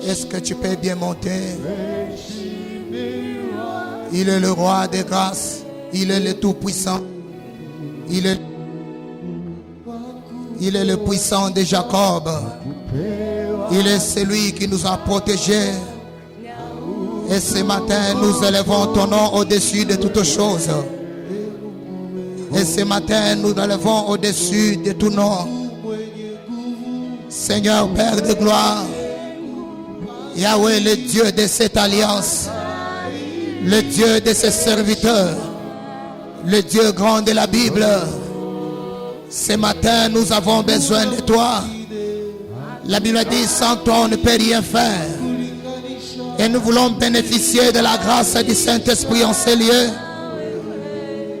Est-ce que tu peux bien monter? Il est le roi des grâces. Il est le tout-puissant. Il est le puissant de Jacob. Il est celui qui nous a protégés. Et ce matin, nous élevons ton nom au-dessus de toutes choses. Et ce matin, nous élevons au-dessus de tout nom. Seigneur, Père de gloire, Yahweh, le Dieu de cette alliance, le Dieu de ses serviteurs, le Dieu grand de la Bible. Ce matin, nous avons besoin de toi. La Bible dit, sans toi, on ne peut rien faire. Et nous voulons bénéficier de la grâce du Saint-Esprit en ces lieux.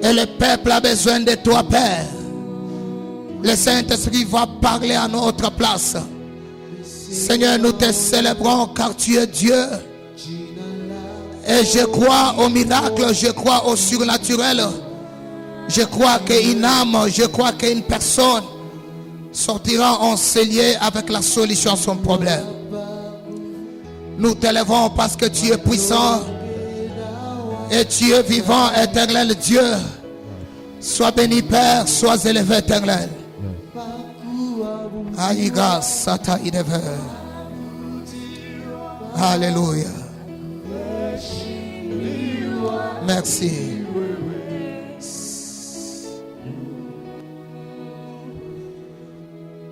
Et le peuple a besoin de toi, Père. Le Saint-Esprit va parler à notre place. Seigneur, nous te célébrons car tu es Dieu. Et je crois au miracle, je crois au surnaturel. Je crois qu'une âme, je crois qu'une personne sortira enseigné avec la solution à son problème. Nous t'élevons parce que tu es puissant et tu es vivant, éternel Dieu. Sois béni, Père, sois élevé, éternel. Aïga Sata Ideve. Alléluia. Merci.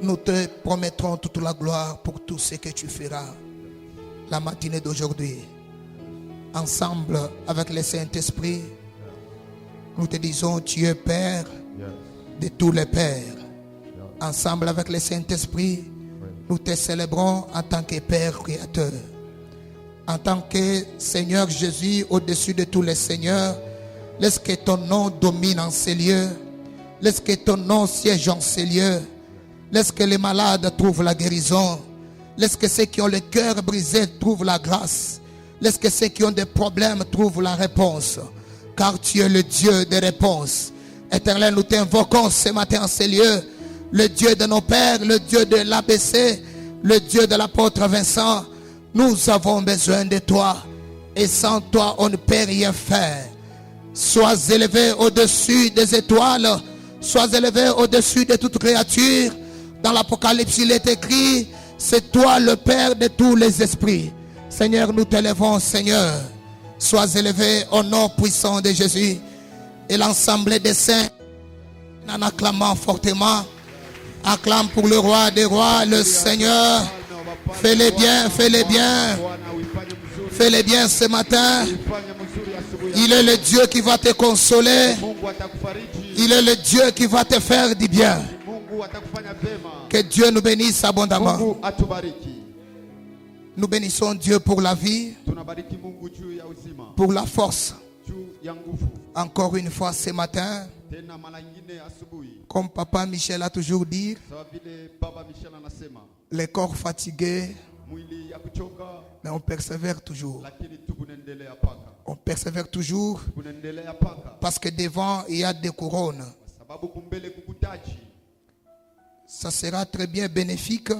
Nous te promettrons toute la gloire pour tout ce que tu feras la matinée d'aujourd'hui. Ensemble avec le Saint-Esprit, nous te disons tu es Père de tous les pères. Ensemble avec le Saint-Esprit, nous te célébrons en tant que Père créateur. En tant que Seigneur Jésus au-dessus de tous les seigneurs, laisse que ton nom domine en ces lieux. Laisse que ton nom siège en ces lieux. Laisse que les malades trouvent la guérison. Laisse que ceux qui ont le cœur brisé trouvent la grâce. Laisse que ceux qui ont des problèmes trouvent la réponse. Car tu es le Dieu des réponses. Éternel, nous t'invoquons ce matin en ces lieux. Le Dieu de nos pères, le Dieu de l'ABC, le Dieu de l'apôtre Vincent. Nous avons besoin de toi. Et sans toi, on ne peut rien faire. Sois élevé au-dessus des étoiles. Sois élevé au-dessus de toute créature. Dans l'Apocalypse, il est écrit, c'est toi le Père de tous les esprits. Seigneur, nous t'élevons, Seigneur. Sois élevé au nom puissant de Jésus. Et l'ensemble des saints, en acclamant fortement, acclame pour le roi des rois, le Seigneur. Fais-les bien, fais-les bien. Fais-les bien ce matin. Il est le Dieu qui va te consoler. Il est le Dieu qui va te faire du bien. Que Dieu nous bénisse abondamment. Nous bénissons Dieu pour la vie, pour la force. Encore une fois ce matin, comme Papa Michel a toujours dit, les corps fatigués, mais on persévère toujours. On persévère toujours parce que devant il y a des couronnes. Ça sera très bien bénéfique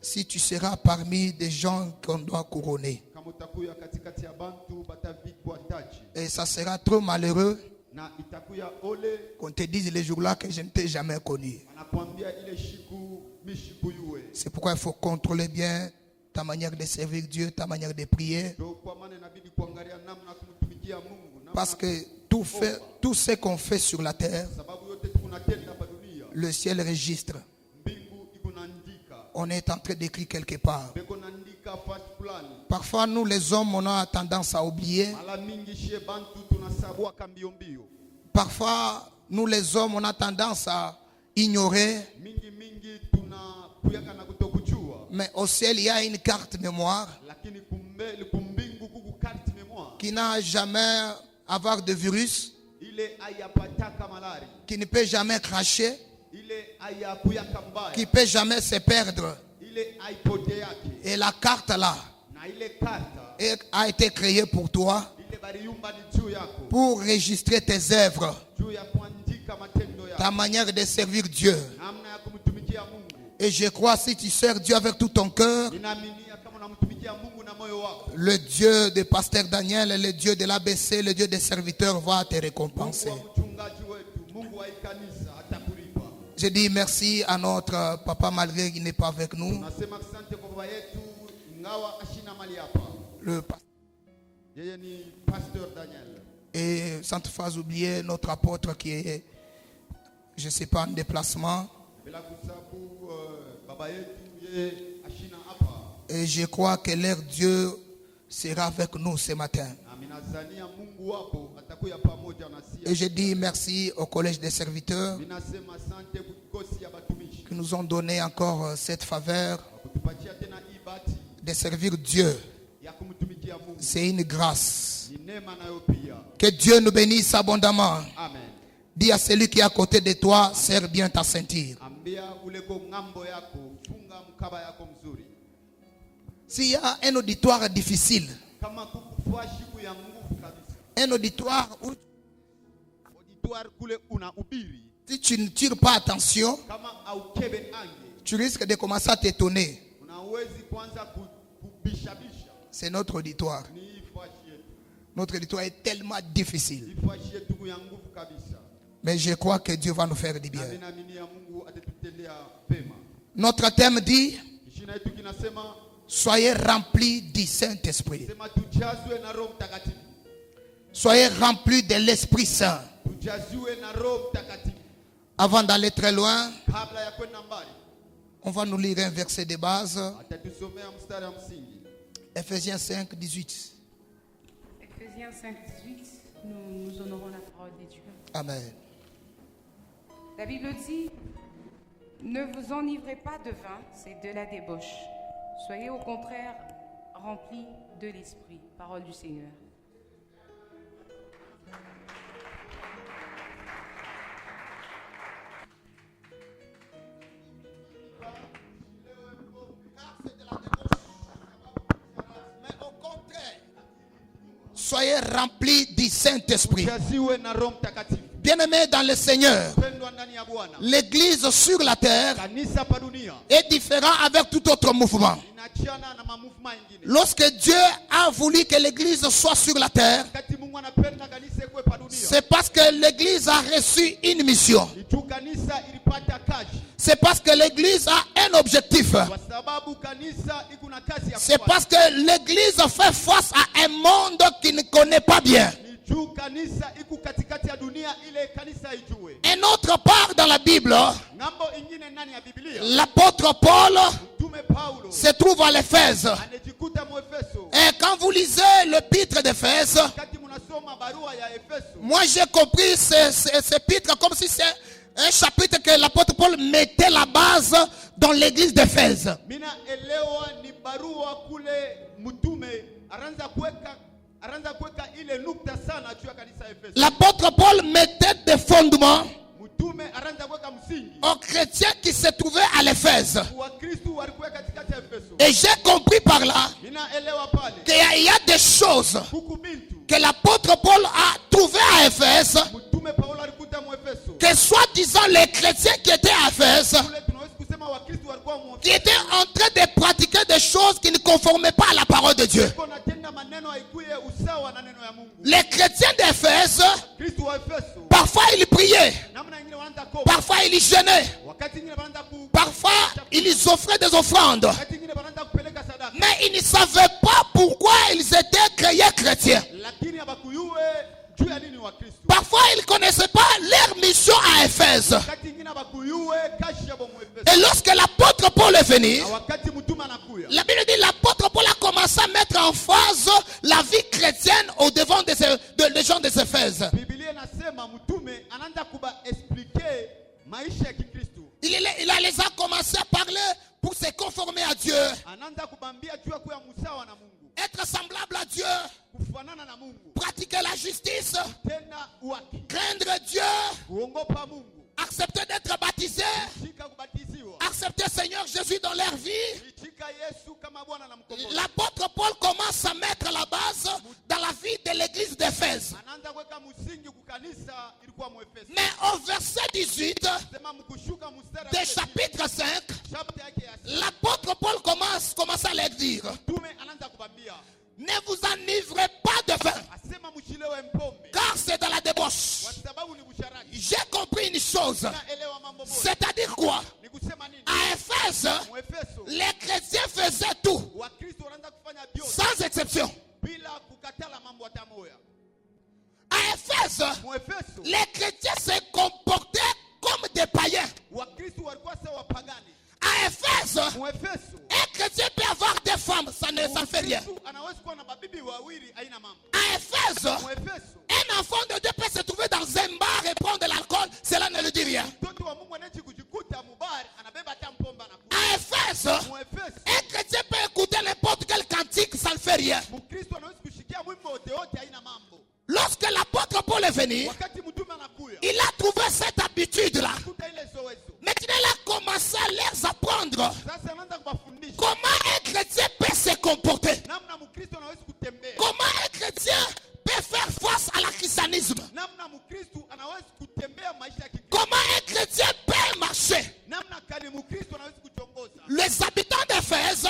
si tu seras parmi des gens qu'on doit couronner. Et ça sera trop malheureux qu'on te dise les jours-là que je ne t'ai jamais connu. C'est pourquoi il faut contrôler bien ta manière de servir Dieu, ta manière de prier. Parce que tout ce qu'on fait sur la terre, le ciel registre. On est en train d'écrire quelque part. Parfois, nous les hommes, on a tendance à oublier. Parfois, nous les hommes, on a tendance à ignorer. Mais au ciel, il y a une carte mémoire qui n'a jamais avoir de virus, qui ne peut jamais cracher, qui ne peut jamais se perdre. Et la carte là a été créée pour toi, pour enregistrer tes œuvres, ta manière de servir Dieu. Et je crois, si tu sers Dieu avec tout ton cœur, le Dieu de Pasteur Daniel, le Dieu de l'ABC, le Dieu des serviteurs va te récompenser. Je dis merci à notre papa malgré qu'il n'est pas avec nous. Le pasteur Daniel. Et sans te faire oublier notre apôtre qui est, je ne sais pas, en déplacement. Et je crois que leur Dieu sera avec nous ce matin. Et je dis merci au collège des serviteurs qui nous ont donné encore cette faveur de servir Dieu. C'est une grâce. Que Dieu nous bénisse abondamment. Amen. Dis à celui qui est à côté de toi, serre bien ta ceinture. S'il y a un auditoire difficile, un auditoire où si tu ne tires pas attention, tu risques de commencer à t'étonner. C'est notre auditoire. Notre auditoire est tellement difficile. Mais je crois que Dieu va nous faire du bien. Notre thème dit: soyez remplis du Saint-Esprit. Soyez remplis de l'Esprit Saint. Avant d'aller très loin, on va nous lire un verset de base. Ephésiens 5, 18. Ephésiens 5, 18, nous honorons la parole de Dieu. Amen. La Bible dit: ne vous enivrez pas de vin, c'est de la débauche. Soyez au contraire remplis de l'Esprit. Parole du Seigneur. Soyez remplis du Saint-Esprit. Bien-aimés dans le Seigneur, l'église sur la terre est différente avec tout autre mouvement. Lorsque Dieu a voulu que l'église soit sur la terre, c'est parce que l'église a reçu une mission. C'est parce que l'église a un objectif. C'est parce que l'église fait face à un monde qui ne connaît pas bien. Un autre part dans la Bible, l'apôtre Paul se trouve à l'Éphèse. Et quand vous lisez l'épître d'Éphèse, moi j'ai compris ce épître comme si c'est un chapitre que l'apôtre Paul mettait la base dans l'église d'Éphèse. L'apôtre Paul mettait des fondements aux chrétiens qui se trouvaient à l'Éphèse. Et j'ai compris par là qu'il y a des choses que l'apôtre Paul a trouvées à Éphèse, que soi-disant les chrétiens qui étaient à Éphèse, qui étaient en train de pratiquer des choses qui ne conformaient pas à la parole de Dieu. Les chrétiens d'Éphèse, parfois ils priaient, parfois ils jeûnaient, parfois ils offraient des offrandes, mais ils ne savaient pas pourquoi ils étaient créés chrétiens. Parfois ils ne connaissaient pas leur mission à Éphèse. Et lorsque l'apôtre Paul est venu, la Bible dit l'apôtre Paul a commencé à mettre en phase la vie chrétienne au devant des gens des Éphèses. Il les a commencé à parler pour se conformer à Dieu, être semblable à Dieu, pratiquer la justice, craindre Dieu, accepter d'être baptisé, accepter Seigneur Jésus dans leur vie. L'apôtre Paul commence à mettre la base dans la vie de l'église d'Éphèse. Mais au verset 18 du chapitre 5, C'est-à-dire quoi? Ni kusema nini? À Éphèse, Muefeso les chrétiens faisaient tout, Wakristo wanaanza kufanya vyote sans exception. bila kukatala mambo hata moja. À Éphèse, Muefeso les chrétiens se comportaient comme des païens. Wakristo walikuwa sawa wapagani. À Éphèse, Muefeso un chrétien peut avoir des femmes, ça ne ça fait rien. Mkristo anaweza kuwa na mabibi wawili haina mambo. À Éphèse, Muefeso un enfant de Dieu peut se trouver dans un bar et prendre de l'alcool, cela ne le dit rien. mtoto wa Mungu anaje kujikuta mubari anabeba hata mpomba na kunywa. À Éphèse, Muefeso un chrétien peut écouter n'importe quel cantique, ça ne fait rien. Mkristo anaweza kushikia mwimbo wote wote haina mambo. Lorsque l'apôtre Paul est venu, Wakati mtume anakuya il a trouvé cette habitude-là. kuta ile zoezo. Maintenant, il a commencé à leur apprendre Sasa anaanza kuwafundisha comment un chrétien peut se comporter. namna Mkristo anaweza kutembea. Comment un chrétien peut faire face à l'achissanisme. Namna Mkristo anaweza kutembea maisha ya Kikristo. Comment un chrétien peut marcher. Namna kani Mkristo anaweza kutongoza. Les habitants d'Éphèse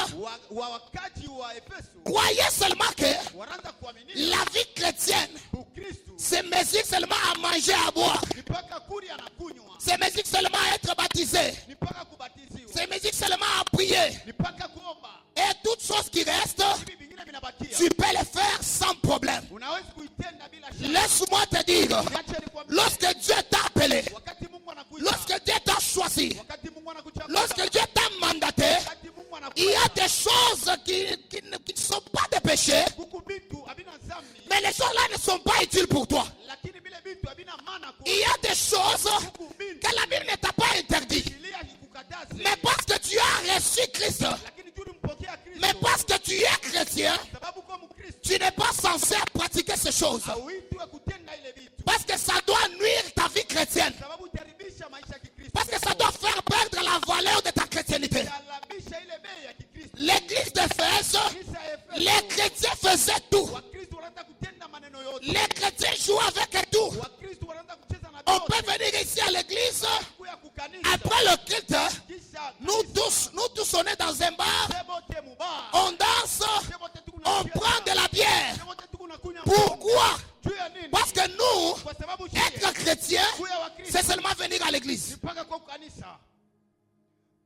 Wakaji wa Efeso croyaient seulement que wanaanza kuamini la vie chrétienne Ukristo se mesure seulement à manger, à boire. ni mpaka kuli anakunywa, Se mesure seulement à être baptisé. ni mpaka kubatiziwa, Se mesure seulement à prier. ni mpaka kuomba. Et toutes choses qui restent, Hivi vingine vinabakia. tu peux les faire sans problème. Unaweza kuitenda bila shaka. Laisse-moi te dire, Niache nikwambie, lorsque Dieu t'a appelé, wakati Mungu anakuita, lorsque Dieu t'a choisi, wakati Mungu anakuchagua, lorsque Dieu t'a mandaté, wakati Mungu il y a anakuita, des choses qui ne sont pas des péchés, huku vitu havina dhambi, mais les choses-là ne sont pas utiles pour toi. lakini vile vitu havina maana kwa Il y a des choses huku vitu que la Bible ne t'a pas interdit. Biblia ikukataze, Mais parce que tu as reçu Christ, lakini tu ulimpokea Kristo, mais parce que tu es chrétien, sababu kwa Mkristo tu n'es pas censé pratiquer ces choses. hauitwi kutenda ile vitu, Parce que ça doit nuire ta vie chrétienne. sababu utaribisha maisha ya Kikristo, Parce que ça doit faire perdre la valeur de ta chrétienté. utalabisha ile bei ya Kikristo. L'église d'Éphèse, Kanisa ya Efeso, les chrétiens faisaient tout. Wakristo wanaanza kutenda maneno yote, Les chrétiens jouaient avec tout. Wakristo wanaanza kucheza na On vyote. peut venir ici à l'église, Kuya kukanisa, après le culte, kisha nous tous on est dans un bar, sebote mubar, on danse, sebote tuko on na prend de la bière. sebote tuko na kunywa. Pourquoi? Juu ya nini? Parce que nous, Kwa sababu être chrétien, kuya Wakristo c'est seulement venir à l'église. mpaka kwa kanisa,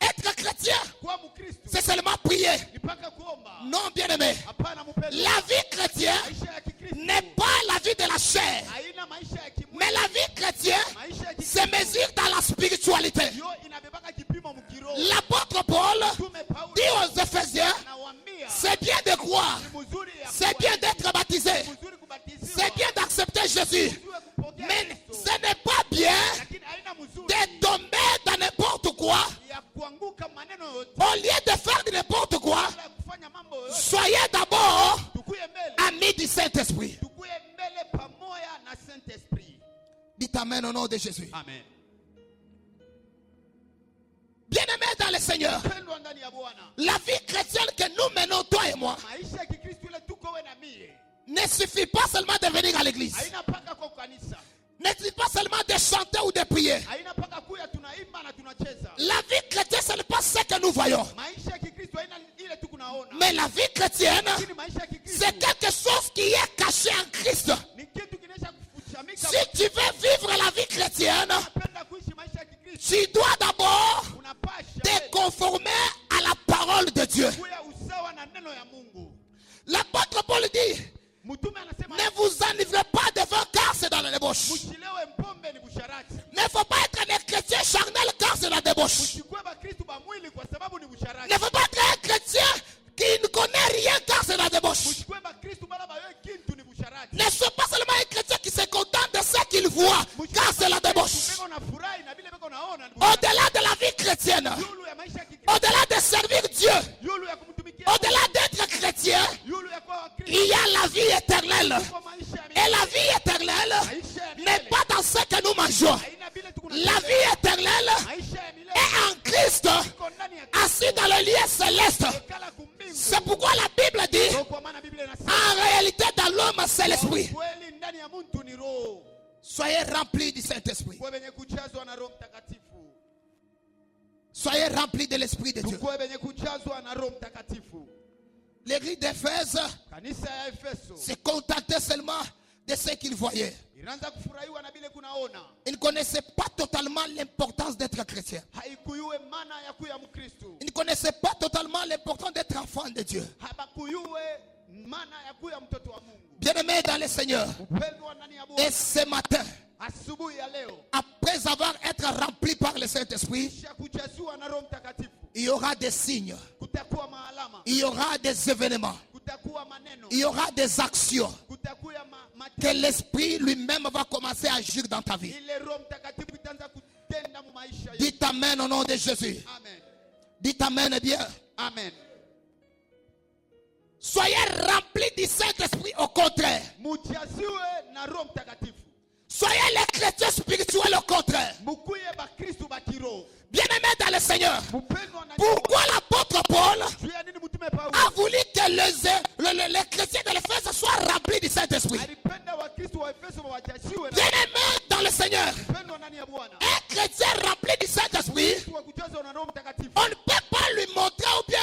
Être chrétien, kwa Mkristo c'est seulement prier. mpaka kuomba. Non, bien aimé. Hapana mpendwa, La vie chrétienne maisha ya Kikristo n'est pas la vie de la chair. haina maisha ya kimwili, Mais la vie chrétienne maisha ya se Kikristo mesure dans la spiritualité. ndio inabebaka kipimo mkiroho. L'apôtre Paul Mtume Paulo dit aux Éphésiens, anawaambia c'est bien de croire, ni mzuri ya c'est bien d'être baptisé, mzuri kubatiziwa, c'est bien d'accepter Jésus. mzuri kupokea Mais Kristo, ce n'est pas bien lakini haina mzuri de tomber dans n'importe quoi. ya kuanguka maneno yote. Au lieu de faire de n'importe quoi, Kabla ya kufanya mambo yote, soyez d'abord tukuye mbele, amis du Saint-Esprit. tukuye mbele pamoja na Saint Esprit. Dites amen au nom de Jésus. Amen. Bien-aimés dans le Seigneur, Pendwa ndani ya Bwana, la vie chrétienne que nous menons, toi et moi, maisha ya Kikristo ile tuko wewe na mie ne suffit pas seulement de venir à l'église. haina paka kwa kanisa, Ne suffit pas seulement de chanter ou de prier. haina paka kuya tunaimba na tunacheza. La vie chrétienne, ce n'est pas ce que nous voyons. Maisha ya Kikristo haina ile tu kunaona, Mais la vie chrétienne, lakini maisha ya Kikristo c'est quelque chose qui est caché en Christ. ni kitu kinaisha kufuchamika. Si tu veux vivre la vie chrétienne, Unapenda kuishi maisha ya Kikristo, tu dois d'abord unapasha te conformer à la parole de Dieu. kuya usawa na neno ya Mungu. L'apôtre Paul dit, Mtume anasema ne vous enivrez pas de vin car c'est dans la débauche. msilewe mpombe, ni busharati. Ne faut pas être un chrétien charnel car c'est la débauche. Msikue Bakristo ba mwili kwa sababu ni busharati. Ne faut pas être un chrétien qui ne connaît rien car c'est la débauche. Msikue Bakristo bala ba wewe kintu ni busharati. Ne sois pas seulement un chrétien qui se contente de ce qu'il voit car c'est la débauche. Beko na furahi na vile beko naona ni busharati. Au-delà de la vie chrétienne, Yulu ya maisha ya Kikristo, au-delà de servir Dieu, yulu ya kumtumikia, au-delà d'être chrétien, yulu ya kwa Wakristo, il y a la vie éternelle. kwa maisha ya Et milele. la vie éternelle Maisha ya n'est milele pas dans ce que nous mangeons. haina vile tuko na La vie éternelle maisha ya milele est en Christ, iko ndani ya assis dans le lieu céleste. kala kumbingu. C'est pourquoi la Bible dit, Ndio kwa maana Biblia inasema en réalité, dans l'homme, c'est l'esprit. kweli ndani ya mtu ni roho. Soyez remplis du Saint-Esprit. Kwa wenye kujazwa na Roho Mtakatifu. Soyez remplis de l'Esprit de Dieu. Kwa wenye kujazwa na Roho Mtakatifu. L'église d'Éphèse Kanisa ya Efeso se contentait seulement de ce qu'il voyait. ilianza kufurahiwa na bile kunaona. Il ne connaissait pas totalement l'importance d'être chrétien. Haikuyue maana ya kuya Mkristo. Il ne connaissait pas totalement l'importance d'être enfant de Dieu. Habakuyue maana ya kuya mtoto wa Mungu. Bien-aimés dans le Seigneur, Mpendwa ndani ya Bwana. et ce matin, Asubuhi ya leo, après avoir été rempli par le Saint-Esprit, kisha kujazwa na Roho Mtakatifu, il y aura des signes, kutakuwa maalama, il y aura des événements, kutakuwa maneno, il y aura des actions kutakuwa que l'Esprit lui-même va commencer à agir dans ta vie. ile Roho Mtakatifu itaanza kutenda mu maisha yetu. Dites Amen au nom de Jésus. Amen. Dites Amen bien. Amen. Soyez remplis du Saint-Esprit au contraire. Mujaziwe na Roho Mtakatifu. Soyez les chrétiens spirituels au contraire. Mukuye ba Kristo ba kiroho. Bien-aimés dans le Seigneur, Mpendwa ndani. pourquoi l'apôtre Paul Juu ya nini mtume Paulo a voulu que les chrétiens de l'Éphèse soient remplis du Saint-Esprit? alipenda wa Kristo wa Efeso wajaziwe na Bien-aimés dans le Seigneur, mpendwa ndani ya Bwana. un chrétien rempli du Saint-Esprit, Kristo wa kujazwa na Roho Mtakatifu. on ne peut pas lui montrer ou bien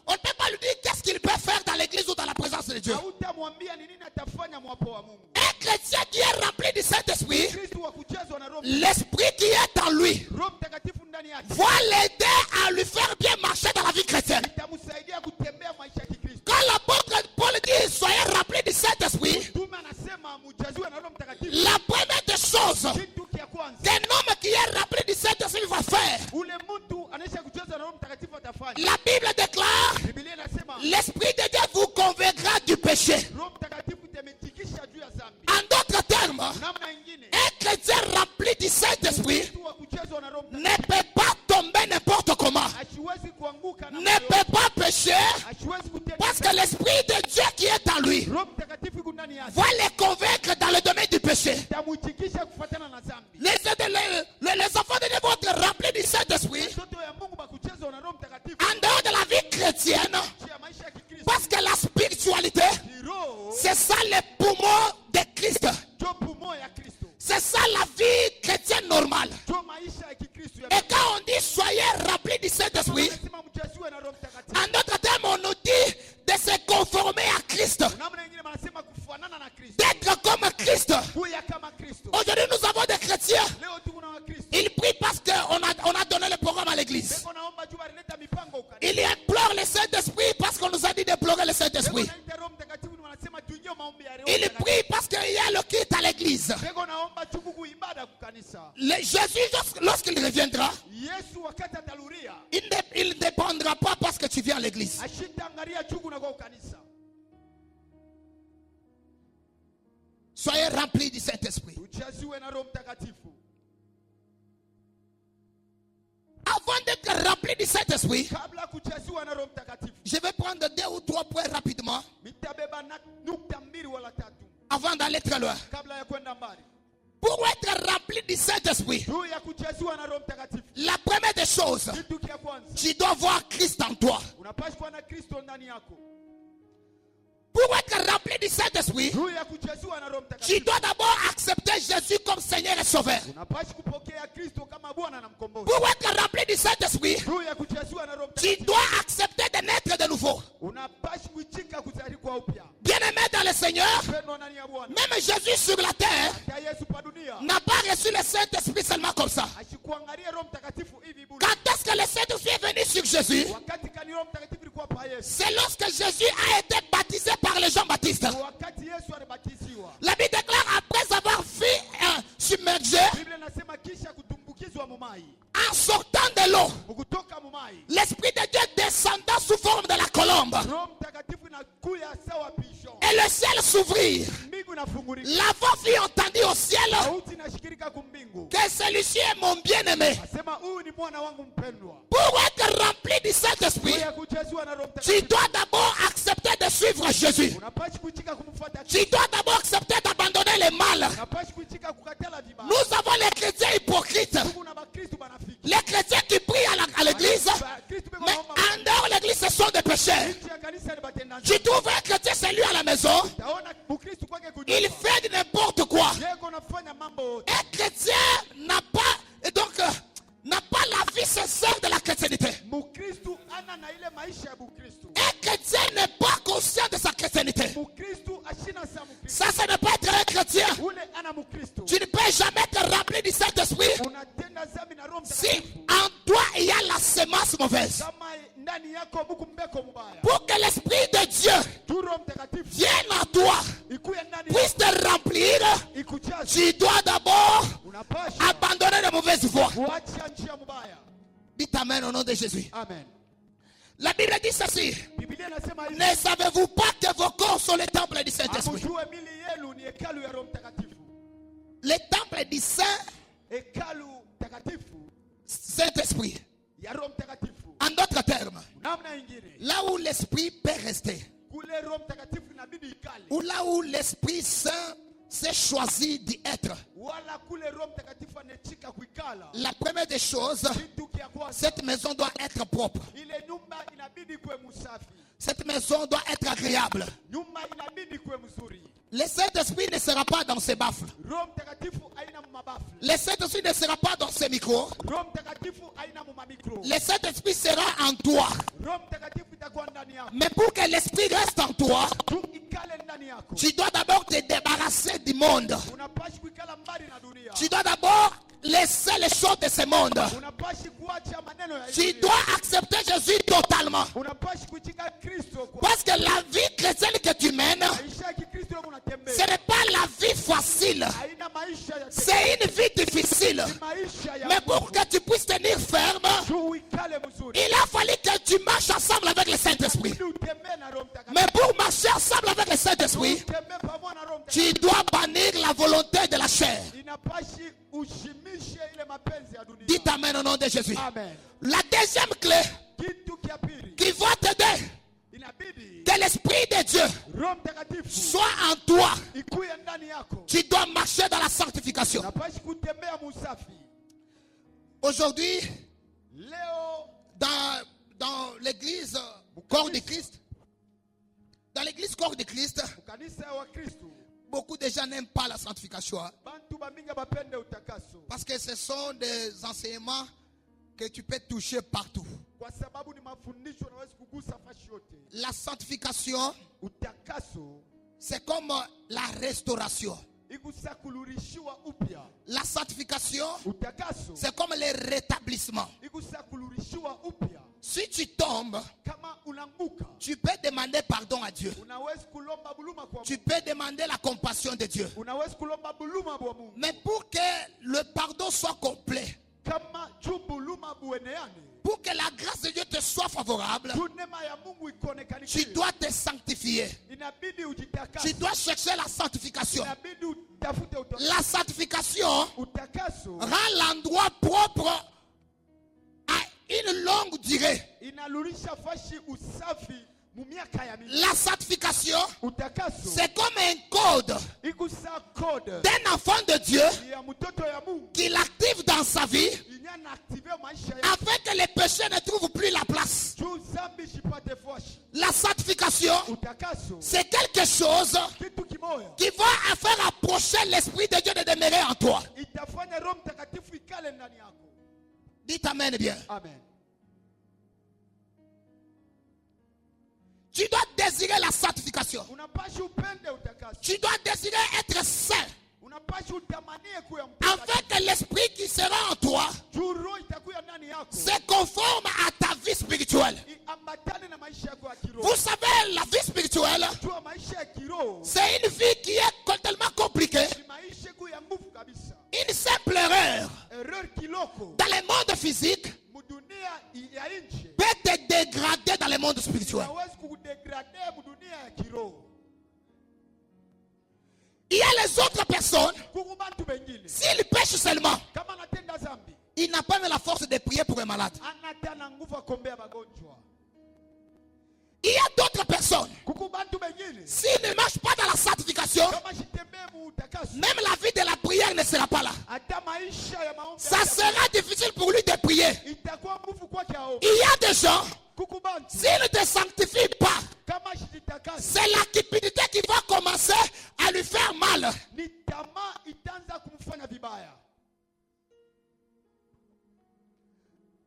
on ne peut pas lui dire qu'est-ce qu'il peut faire dans l'église ou dans la présence de Dieu. Hautamwambia ni nini atafanya mwapo wa Mungu. Un chrétien qui est rempli du Saint-Esprit, Kristo wa kujazwa na Roho l'Esprit qui est en lui Roho Mtakatifu ndani yake va l'aider à lui faire bien marcher dans la vie chrétienne. itamsaidia kutembea maisha ya Kikristo. Quand l'apôtre Paul dit soyez remplis du Saint-Esprit, Mtume anasema mujaziwe na Roho Mtakatifu. la première des choses Kitu kia kwanza qu'un homme qui est rempli du Saint-Esprit va faire, ule mtu anaisha kujazwa na Roho Mtakatifu atafanya. la Bible déclare, Biblia inasema l'Esprit de Dieu vous convaincra du péché. Roho Mtakatifu itametikisha juu ya dhambi. En d'autres termes, Namna nyingine un chrétien rempli du Saint-Esprit mtu wa kujazwa na Roho ne Mtakatifu peut pas tomber n'importe comment, asiwezi kuanguka na ne peut pas pécher, asiwezi kutenda parce que l'Esprit de Dieu qui est en lui Roho Mtakatifu iko ndani yake. va les convaincre dans le domaine du péché. Itamutikisha kufuatana na dhambi. Les enfants de Dieu vont être remplis du Saint-Esprit Watoto ya Mungu bakujazwa na Roho Mtakatifu en dehors de la vie chrétienne, juu ya maisha ya Kikristo. parce que la spiritualité, Kiroho c'est ça les poumons de Christ. ndio pumo ya Kristo. C'est ça la vie chrétienne normale. Ndio maisha ya Kikristo ya Et quand on dit soyez remplis du Saint-Esprit, Anasema mjaziwe na Roho Mtakatifu. en d'autres termes, on nous dit de se conformer à Christ, Namna nyingine wanasema kufanana na Kristo. d'être comme Christ. Kuya kama Kristo. Aujourd'hui, nous avons des chrétiens. Leo tuko na Wakristo. Ils prient parce qu'on a donné le programme à l'église. Beko naomba juu balileta mipango ukani. Ils implorent le Saint-Esprit parce qu'on nous a dit d'implorer le Saint-Esprit. Beko naita Roho Mtakatifu ni wanasema tuingie maombi ya Roho Ils Mtakatifu. prient parce qu'il y a le culte à l'église. Beko naomba tu kuibada kukanisa. Jésus, lorsqu'il reviendra, Yesu wakati ataluria il ne dépendra pas parce que tu viens à l'église. ashitangaria chugu na kwa ukanisa. Soyez remplis du Saint-Esprit. Ujaziwe na Roho Mtakatifu. Avant d'être remplis du Saint-Esprit, Kabla kujaziwa na Roho Mtakatifu. je vais prendre 2 ou 3 points rapidement Mitabeba na nukta mbili wala tatu avant d'aller très loin. kabla ya kwenda mbali. Pour être rempli du Saint-Esprit, Juu ya kujaziwa na Roho Mtakatifu. la première des choses, Kitu kia kwanza tu dois voir Christ en toi. unapaswa kuwa na Kristo ndani yako. Pour être rempli du Saint-Esprit, Juu ya kujaziwa na Roho tu Mtakatifu. dois d'abord accepter Jésus comme Seigneur et Sauveur. Unapaswa kupokea Kristo kama Bwana na mkombozi. Pour être rempli du Saint-Esprit, Juu ya kujaziwa na Roho tu Mtakatifu. dois accepter de naître de nouveau. Unapaswa kuitika kuzaliwa upya. Bien-aimé dans le Seigneur, Pendwa ndani ya Bwana. même Jésus sur la terre Ya Yesu pa dunia. n'a pas reçu le Saint-Esprit seulement comme ça. Asikuangalia Roho Mtakatifu hivi bure. Quand est-ce que le Saint-Esprit est venu sur Jésus? Wakati kani Roho Mtakatifu ilikuwa pa Yesu. C'est lorsque Jésus a été baptisé par les Jean-Baptiste. Wakati Yesu alibatiziwa. La Bible déclare après avoir vu submergé, Biblia inasema kisha kutumbukizwa mumai. en sortant de l'eau, Kutoka mumai. l'Esprit de Dieu descendant sous forme de la colombe Roho Mtakatifu inakuya sawa pigeon. et le ciel s'ouvrit. Mbingu inafungulika. La voix fut entendue au ciel Sauti inashikirika kumbingu. que celui-ci est mon bien-aimé. Asema huyu ni mwana wangu mpendwa. Pour être rempli du Saint-Esprit, Juu ya kujaziwa na Roho tu Mtakatifu. dois d'abord accepter de suivre Jésus. Unapaswa kuitika kumfuata Tu Kristo. dois d'abord accepter d'abandonner le mal. Unapaswa kuitika kukatala vibaya. Nous avons les chrétiens hypocrites, Kuna bakristo banafiki. les chrétiens qui prient à l'église, Bakristo beko mais naomba. en dehors de l'église, ce sont des pécheurs. Nchi ya kanisa ni batenda Tu trouves un chrétien, c'est lui à la maison, Taona Mkristo kwake il kujua. fait de n'importe quoi. Yeko nafanya mambo yote. Un chrétien n'a pas, et donc, n'a pas la vie sincère de la chrétiennité. Mkristo ana na ile maisha ya Mkristo. Un chrétien n'est pas conscient de sa chrétiennité. Mkristo ashina sa Mkristo. Ça, ce n'est pas être un chrétien. semence mauvaise. kama ndani yako muko mbeko mubaya, Pour que l'Esprit de Dieu tu Roho Mtakatifu vienne en toi, ikuye ndani puisse te remplir, ikujaze, tu dois d'abord unapasha abandonner les mauvaises voies. kuacha njia mubaya. Dites Amen au nom de Jésus. Amen. La Bible dit ceci. Biblia inasema hivi, Ne savez-vous pas que vos corps sont le temple du Saint-Esprit? amjue mili yenu ni hekalu ya Roho Mtakatifu. Le temple du Hekalu takatifu Saint-Esprit. ya Roho Mtakatifu. En d'autres termes, Namna ingine, là où l'Esprit peut rester, kule Roho Mtakatifu inabidi ikale, ou là où l'Esprit Saint s'est choisi d'y être. wala kule Roho Mtakatifu anechika kuikala. La première des choses, Kitu kia kwanza, cette maison doit être propre. ile nyumba inabidi kuwe msafi, Cette maison doit être agréable. nyumba inabidi kuwe mzuri. Le Saint-Esprit ne sera pas dans ses baffles. Roho Mtakatifu haina mabafu, Le Saint-Esprit ne sera pas dans ses micros. Roho Mtakatifu haina mamikro. Le Saint-Esprit sera en toi. Roho Mtakatifu itakuwa ndani yako, Mais pour que l'Esprit reste en toi, tu ikale ndani yako. tu dois d'abord te débarrasser du monde. Unapashi kuikala mbali na dunia, Tu dois d'abord laisser les choses de ce monde. unapashi kuacha maneno ya Tu dunia. dois accepter Jésus totalement. Unapashi kuchika Kristo kwa Parce que la vie chrétienne que tu mènes, maisha ya Kikristo unatembea. ce n'est pas la vie facile. Haina maisha ya C'est une vie difficile. maisha ya Mais pour que tu puisses tenir ferme, tu ikale mzuri. il a fallu que tu marches ensemble avec le Saint-Esprit. Ili utembee na Roho Mtakatifu. Mais pour marcher ensemble avec le Saint-Esprit, Utembee pamoja na Roho Mtakatifu. tu dois bannir la volonté de la chair. Inapashi ushimishe ile mapenzi ya dunia. Dites Amen au nom de Jésus. Amen. La deuxième clé Kitu kia pili, qui va t'aider, inabidi que l'Esprit de Dieu Roho Mtakatifu soit en toi, ikuye ndani yako. tu dois marcher dans la sanctification. Unapashi kutembea musafi. Aujourd'hui, Leo dans l'église corps de Christ, dans l'église corps de Christ, kanisa wa Kristo, beaucoup de gens n'aiment pas la sanctification. bantu baminga bapende utakaso. Parce que ce sont des enseignements que tu peux toucher partout. Kwa sababu ni mafundisho unaweza kugusa fashi yote. La sanctification, Utakaso c'est comme la restauration. igusa kulurishiwa upya. La sanctification, Utakaso c'est comme le rétablissement. igusa kulurishiwa upya. Si tu tombes, Kama unanguka, tu peux demander pardon à Dieu. unaweza kulomba buluma kwa Tu Mungu. peux demander la compassion de Dieu. Unaweza kulomba buluma bwa Mungu. Mais pour que le pardon soit complet, Kama juu buluma bueneane, pour que la grâce de Dieu te soit favorable, juu neema ya Mungu ikonekane. tu dois te sanctifier. Inabidi ujitakase. Tu dois chercher la sanctification. Inabidi utafute utakaso. La sanctification Utakaso rend l'endroit propre à une longue durée. inalurisha fashi usafi mu miaka ya mingi. La sanctification, Utakaso c'est comme un code igusa code d'un enfant de Dieu ya mtoto ya Mungu. qu'il active dans sa vie Inyana active maisha ya afin que les péchés ne trouvent plus la place. juu zambi shipate fashi. La sanctification, Utakaso c'est quelque chose kitu kimoya qui va faire approcher l'Esprit de Dieu de demeurer en toi. itafanya Roho Mtakatifu ikale ndani yako. Dites Amen bien. Amen. Tu dois désirer la sanctification. Unapashi upende utakaso. Tu dois désirer être saint Unapashi utamanie kuya afin mtakatifu. que l'Esprit qui sera en toi Juu roho itakuya ndani yako. se conforme à ta vie spirituelle. Iambatane na maisha yako ya kiroho. Vous savez, la vie spirituelle, Jua maisha ya kiroho c'est une vie qui est tellement compliquée. ni maisha ya nguvu kabisa. Une simple erreur Erreur kiloko dans le monde physique mudunia ya nje peut te dégrader dans le monde spirituel. hawezi kukudegrade mudunia ya kiroho. Il y a les autres personnes, Kuku bantu bengine s'ils pêchent seulement, kama anatenda zambi il n'a pas même la force de prier pour un malade. anata na nguvu ya kuombea magonjwa. Il y a d'autres personnes, Kuku bantu bengine s'ils ne marchent pas dans la sanctification, kama shitembee mu utakaso même la vie de la prière ne sera pas là. hata maisha ya maombi Ça sera difficile pour lui de prier. itakuwa nguvu kwake aombe. Il y a des gens, Kuku bantu s'ils ne te sanctifient pas, kama shitakasi c'est la cupidité qui va commencer à lui faire mal. ni tamaa itaanza kumfanya vibaya.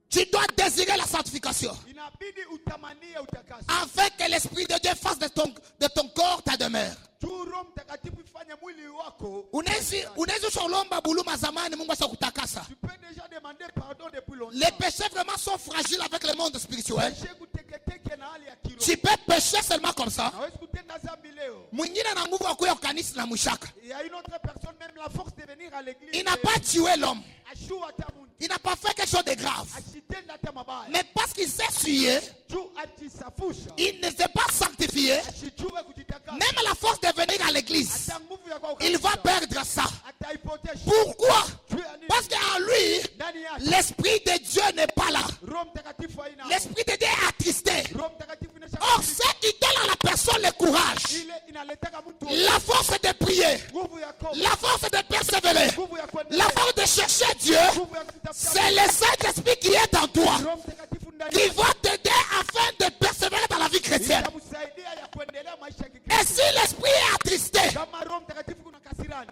Tu dois désirer la sanctification Inabidi utamanie utakaso. afin que l'Esprit de Dieu fasse de ton corps ta demeure. Juu Roho Mtakatifu ifanye mwili wako. Unaweza sholomba buluma zamani Mungu ashakutakasa. Tu peux déjà demander pardon depuis longtemps. Les péchés vraiment tellement sont fragiles avec le monde spirituel. Peshe kuteketeke na hali ya kiroho. Tu peux pécher seulement comme ça. Hawezi kutenda dhambi leo. Mwingine na nguvu ya kuya kanisa na mushaka. Il y a une autre personne, même la force de venir à l'église. Il n'a pas tué l'homme. Ashua tamuntu. Il n'a pas fait quelque chose de grave. Ashitenda tamabaya. Mais parce qu'il s'est essuyé, Tu ajisafusha. il ne s'est pas sanctifié. Ashichue kujitakasa. Même la force de venir à l'église, Hata nguvu ya kwa il va ukanisa. perdre ça. Ataipotesha. Pourquoi? Juu ya nini? Parce qu'en lui, Ndani yake. l'Esprit de Dieu n'est pas là. Roho Mtakatifu haina. L'Esprit de Dieu est attristé. Roho Mtakatifu Or, ce qui donne à la personne le courage, ile inaletaka mtu la force de prier, nguvu ya kovu. la force de persévérer, Nguvu ya kuendelea. la force de chercher Dieu, Nguvu ya kutafuta. c'est le Saint-Esprit qui est en toi, Roho Mtakatifu ndani qui yake. va t'aider afin de persévérer dans la vie chrétienne. Itamsaidia ya kuendelea maisha ya Et Kikristo. si l'Esprit est attristé, Kama Roho Mtakatifu kuna kasirani,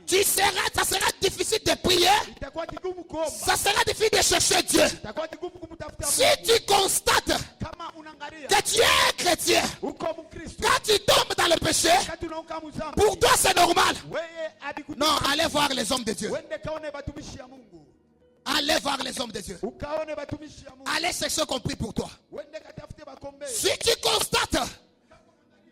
ça sera difficile de prier, itakuwa kigumu kuomba. ça sera difficile de chercher Dieu. Itakuwa kigumu kumtafuta Si Mungu. tu constates Kama unaangalia que tu es un chrétien, uko Mkristo, quand tu tombes dans le péché, wakati unaoka mzambi, pour toi c'est normal. wewe adikuti. Non, allez voir les hommes de Dieu. Wende kaone batumishi ya Mungu. Allez voir les hommes de Dieu. Ukaone batumishi ya Mungu. Allez chercher qu'on prie pour toi. Wende katafute bakombe. Si tu constates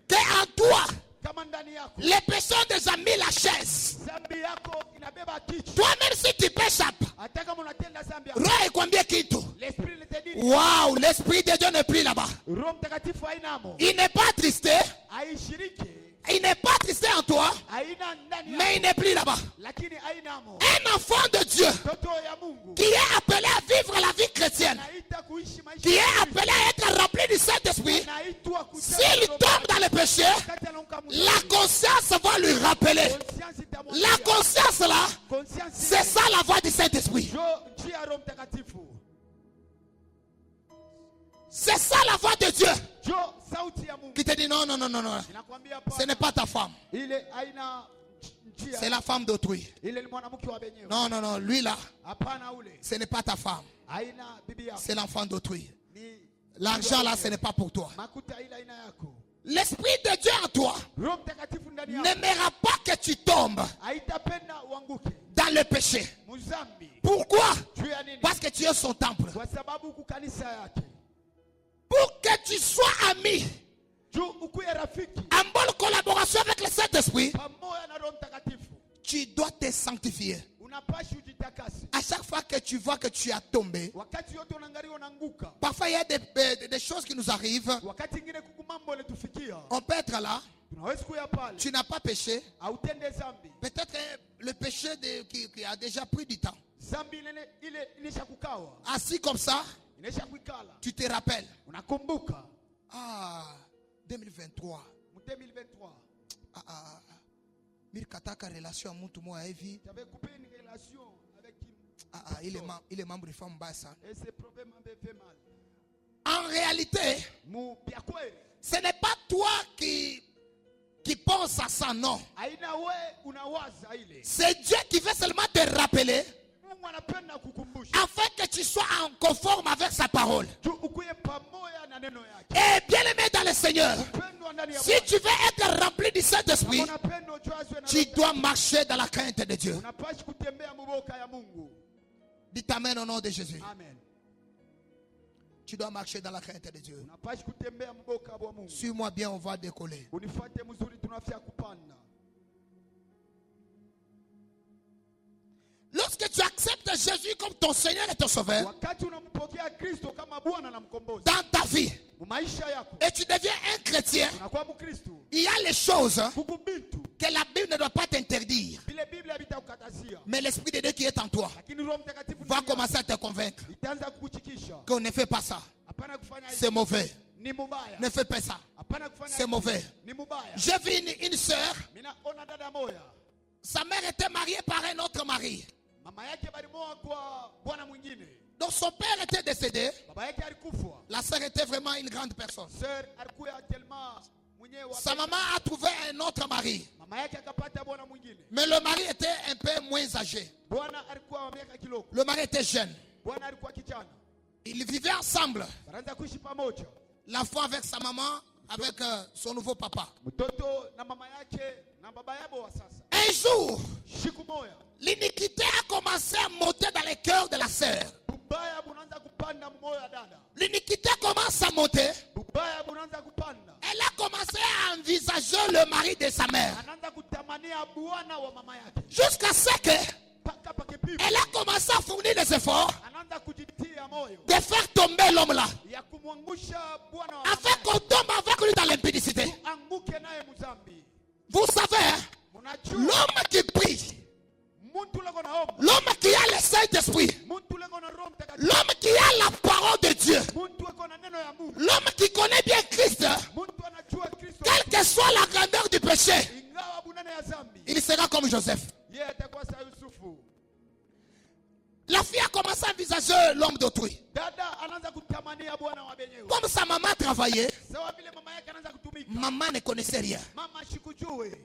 qu'en toi, Kama ndani yako les péchés ont déjà mis la chaise, zambi yako inabeba kichwa. toi-même si tu péchappes, Hata kama unatenda zambi yako, Roho ikwambie kitu. l'esprit ne te dit. Waouh, l'Esprit de Dieu n'est plus là-bas. Roho Mtakatifu hainamo. Il n'est pas attristé, Haishiriki. il n'est pas attristé en toi, Haina ndani mais yako. il n'est plus là-bas. Lakini hainamo. Un enfant de Dieu Toto ya Mungu. qui est appelé à vivre la vie chrétienne, Naita kuishi maisha. qui est ya Kristo. appelé à être rempli du Saint-Esprit, Naitwa kucheza s'il roho. tombe dans le péché, Wakati anaamka mzambi, la conscience va lui rappeler. conscience itamwambia. La conscience là, Conscience c'est ça la voix du Saint-Esprit. Jo njia ya Roho Mtakatifu. C'est ça la voix de Dieu Jo sauti ya Mungu. qui te dit non, non, non, non, non. Inakwambia Ce hapana. n'est pas ta femme, Ile haina njia. c'est la femme d'autrui. Ile ni mwanamke wa benyewe. Non, non, non, lui là, Hapana ule. ce n'est pas ta femme, Haina bibi yako. c'est l'enfant d'autrui. Ni L'argent là, ce n'est pas pour toi. makuta ile haina yako. L'Esprit de Dieu en toi Roho Mtakatifu ndani yako. n'aimera pas que tu tombes Haitapenda uanguke. dans le péché. Mzambi. Pourquoi? Juu ya nini? Parce que tu es son temple. Kwa sababu uku kanisa yake. Pour que tu sois ami, Juu ukuye rafiki. en bonne collaboration avec le Saint-Esprit, Pamoja na Roho Mtakatifu. tu dois te sanctifier. Unapashi ujitakase. À chaque fois que tu vois que tu as tombé, Wakati yote unaangalia unaanguka. parfois il y a des choses qui nous arrivent. Wakati ingine kuku mambo letufikia. On peut être là, Tunaweza kuya pale. tu n'as pas péché. Hautende zambi. Peut-être le péché qui a déjà pris du temps. Zambi ile ilisha kukawa. Assis comme ça, Inesha kuikala. tu te rappelles. Unakumbuka. Ah, 2023. Mu 2023. Mirkataka relation à mtu moja hivi. Tu avais coupé une relation avec qui? Il est membre de femme basse. Et ce problème avait fait mal. En réalité, Mu bya kweli. ce n'est pas toi qui pense à ça, non. Haina we unawaza ile. C'est Dieu qui veut seulement te rappeler Mungu anapenda kukumbusha. afin que tu sois en conforme avec sa parole. Tu ukuye pamoja na neno yake. Et bien aimé dans le Seigneur, Upendo ndani ya si tu veux être rempli du Saint-Esprit, unapenda ujazwe na tu Roho. dois marcher dans la crainte de Dieu. Unapashi kutembea muboka ya Mungu. Dis amen au nom de Jésus. Amen. Tu dois marcher dans la crainte de Dieu. Unapashi kutembea muboka bwa Mungu. Suis-moi bien, on va décoller. Unifuate mzuri tunafia kupanda. Lorsque tu acceptes Jésus comme ton Seigneur et ton Sauveur Wakati unampokea Kristo kama Bwana na mkombozi. dans ta vie Mu maisha yako. et tu deviens un chrétien, Unakuwa Mkristo. il y a les choses Kuku bintu. que la Bible ne doit pas t'interdire. Bile Biblia bitakukatazia. Mais l'Esprit de Dieu qui est en toi Lakini Roho Mtakatifu va ndani yako commencer à te convaincre itaanza kukuchikisha. qu'on ne fait pas ça. Hapana kufanya C'est hivi. mauvais. Ni mubaya. Ne fais pas ça. Hapana kufanya C'est hivi. mauvais. Ni mubaya. J'ai vu une sœur, Mina ona dada moya. sa mère était mariée par un autre mari. Mama yake balimoa kwa bwana mwingine. Donc son père était décédé. Baba yake alikufa. La sœur était vraiment une grande personne. Sir alikuwa tellement mwenyewe wa. Sa maman a trouvé un autre mari. Mama yake akapata bwana mwingine. Mais le mari était un peu moins âgé. Bwana alikuwa wa miaka kiloko. Le mari était jeune. Bwana alikuwa kijana. Ils vivaient ensemble. Wanaanza kuishi pamoja. L'enfant avec sa maman, avec son nouveau papa. Mtoto na mama yake na baba yabo wa sasa. Un jour, Siku moja. l'iniquité a commencé à monter dans le cœur de la sœur. Ubaya bunaanza kupanda mmoyo wa dada. L'iniquité commence à monter. Ubaya bunaanza kupanda. Elle a commencé à envisager le mari de sa mère. Anaanza kutamania bwana wa mama yake. Jusqu'à ce que Paka pakipipi. elle a commencé à fournir des efforts Anaanza kujitia moyo. de faire tomber l'homme là. Ya kumwangusha bwana wa Afin qu'on tombe avec lui dans l'impudicité. anguke naye mzambi. Vous savez, hein, Munajua l'homme qui prie, mtu leko na omba. l'homme qui a le Saint-Esprit, Mtu leko na Roho Mtakatifu. l'homme qui a la parole de Dieu, Mtu eko na neno ya Mungu. l'homme qui connaît bien Christ, Mtu anajua Kristo. quelle que soit la grandeur du péché, Ingawa bunane ya zambi. il sera comme Joseph. Yeye atakuwa sa Yusufu. La fille a commencé à envisager l'homme d'autrui. Dada anaanza kutamania bwana wa benyewe. Comme sa maman travaillait, Sawa vile mama yake anaanza kutumika. maman ne connaissait rien. Mama shikujue.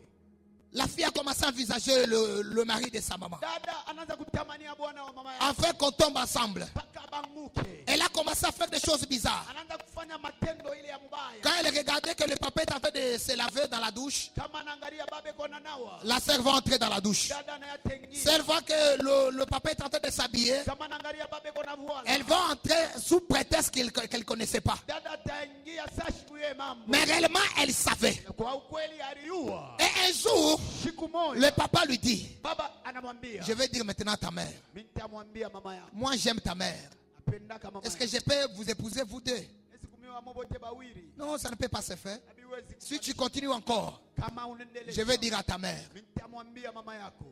La fille a commencé à envisager le mari de sa maman. Dada anaanza kutamania bwana wa mama yake. Afin qu'on tombe ensemble. Paka banguke. Elle a commencé à faire des choses bizarres. Anaanza kufanya matendo ile ya mbaya. Quand elle regardait que le papa était en train de se laver dans la douche, Kama anaangalia babe kona nawa. la sœur va entrer dans la douche. Dada anayatengia. Si elle voit que le papa est en train de s'habiller, Kama anaangalia babe kona voile. elle va entrer sous prétexte qu'elle ne connaissait pas. Dada ataingia sashiwe mambo. Mais réellement, elle savait. Kwa ukweli aliua. Et un jour, Siku moja le papa lui dit, baba anamwambia, je vais dire maintenant à ta mère. mimi nitamwambia mama yako. Moi, j'aime ta mère. Napendaka mama Est-ce que yako. je peux vous épouser, vous deux? Esikumiwa mobote bawili. Non, ça ne peut pas se faire. Habiwezi Si tu continues encore, kama unaendelea. je vais dire à ta mère. Mimi nitamwambia mama yako.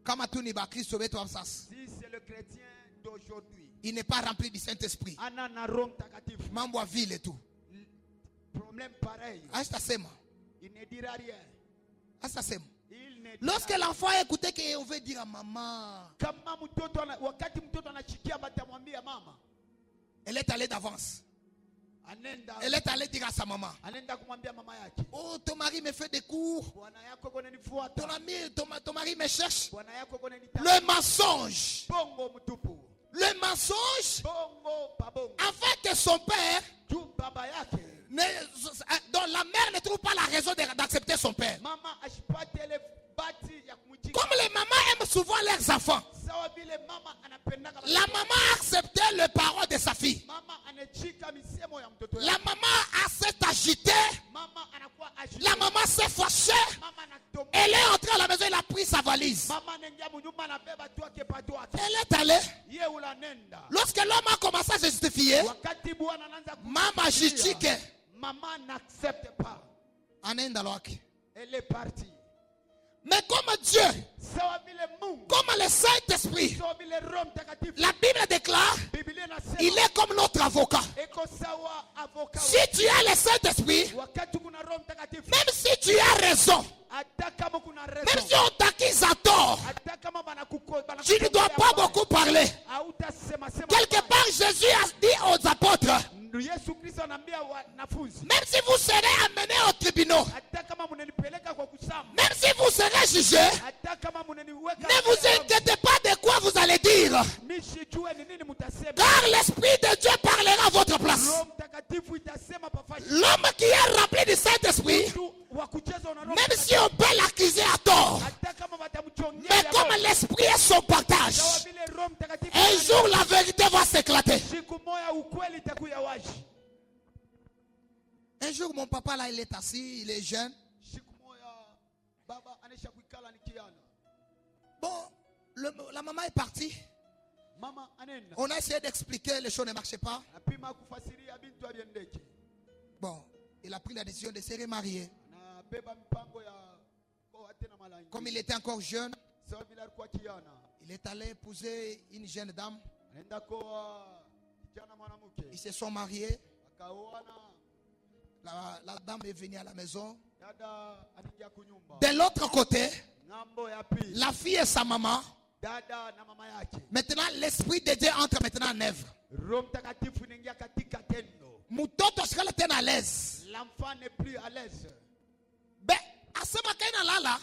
Kama tu ni bakristo wetu wa sasa, Si c'est le chrétien d'aujourd'hui. il n'est pas rempli du Saint-Esprit. Ana na Roho Mtakatifu. Mambo ya vile tu. Problème pareil. Asitasema. Il ne dira rien. Asitasema. Il ne dira Lorsque l'enfant a écouté qu'on veut dire à maman, kama mtoto wakati mtoto anachikia batamwambia mama. elle est allée d'avance. Elle est allée dire à sa maman, Anaenda kumwambia mama yake. oh, ton mari me fait des cours. Bwana yako kona nifuata. Ton mari me cherche. Bwana yako kona nitaka. Le mensonge. Bongo mtupu. Le mensonge, Bongo babongo. afin que son père, Tu baba yake. dont la mère ne trouve pas la raison d'accepter son père. Mama ashipate ile bati ya kumchika. Comme les mamans aiment souvent leurs enfants, Sawa vile mama anapendaka. la maman a accepté les paroles de sa fille. Mama anachika misemo ya mtoto La yake. maman a s'est agitée. Mama anakuwa agité. La maman s'est fâchée. Mama anatomba. Elle est entrée à la maison, elle a pris sa valise. Mama anaingia mnyumba anabeba tu ake pato yake. Elle est allée. Yeye ulanenda. Lorsque l'homme a commencé à se justifier, Wakati bwana anaanza maman jichike. Mama n'accepte pas. Anaenda lwake. Elle est partie. Mais comme Dieu, Sawa vile Mungu. comme le Saint-Esprit, Sawa vile Roho Mtakatifu. la Bible déclare, Biblia inasema il est comme notre avocat. eko sawa avoka. Si tu as le Saint-Esprit, Wakati kuna Roho Mtakatifu. même si tu as raison, Hata kama kuna même raison. si on t'accuse à tort, Hata kama banakuko. tu ne dois pas beaucoup parler. Hautasema sema. Quelque part, Jésus a dit aux apôtres, Yesu Kristo anaambia wanafunzi. même si vous serez amenés au tribunal, Hata kama mnanipeleka kwa kusama. même si vous serez jugés, Hata kama mnaniweka. ne vous inquiétez pas de quoi vous allez dire. Mishijue ni nini mtasema. Car l'Esprit de Dieu parlera à votre place. Roho Mtakatifu itasema pafashi. L'homme qui est rempli du Saint-Esprit, Mtu wa kucheza na Roho même Mtakatifu. si on peut l'accuser à tort, Hata kama watamchongea. mais comme l'Esprit est son partage, Sawa vile Roho Mtakatifu. un jour la vérité va s'éclater. Siku moja ukweli itakuya wazi. Un jour, mon papa là, il est assis, il est jeune. Siku moja baba anesha kuikala nikiana. Bon, la maman est partie. Mama anenda. On a essayé d'expliquer, les choses ne marchaient pas. Napima kufasiria bintu abiendeke. Bon, il a pris la décision de se remarier. Na beba mipango ya kwa tena malangi. Comme il était encore jeune, Sawa vile alikuwa kiana. il est allé épouser une jeune dame. Anaenda kwa kijana mwanamke. Ils se sont mariés. Akaoana. La dame est venue à la maison. Dada anaingia kunyumba. De l'autre côté, Ngambo ya pili. la fille et sa maman. Dada na mama yake. Maintenant, l'Esprit de Dieu entre maintenant en œuvre. Roho Mtakatifu inaingia katika tendo. Mutoto sikala tena à l'aise. L'enfant n'est plus à l'aise. Ben, asema kaina lala.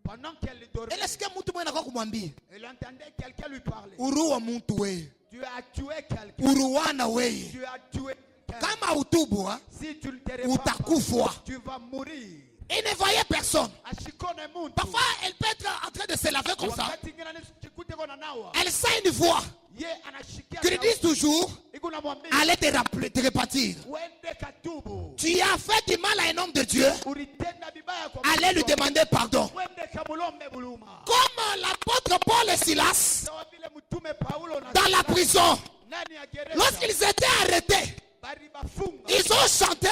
Pendant qu'elle dormait, Elle est-ce mtu mwenye kwa kumwambia? elle entendait quelqu'un lui parler. Uruwa mtu we. Tu as tué quelqu'un. Uruwana we. Tu as tué quelqu'un. Kama utubu, hein, Si tu ne te répands utakufwa. pas, tu vas mourir. Elle ne voyait personne. Ashikone muntu. Parfois, elle peut être en train de se laver comme ça. Wakati ingine anachikuta kona nawa. Elle sent une voix. ye anashikia Tu lui dis toujours, ikunamwambia allez te repentir. uende katubu. Tu as fait du mal à un homme de Dieu, Ulitenda vibaya kwa allez lui demander pardon. uende kamulombe buluma. Comme l'apôtre Paul et Silas, Sawa vile mtume Paulo na dans la prison, ndani ya gereza lorsqu'ils étaient arrêtés, bari bafunga ils ont chanté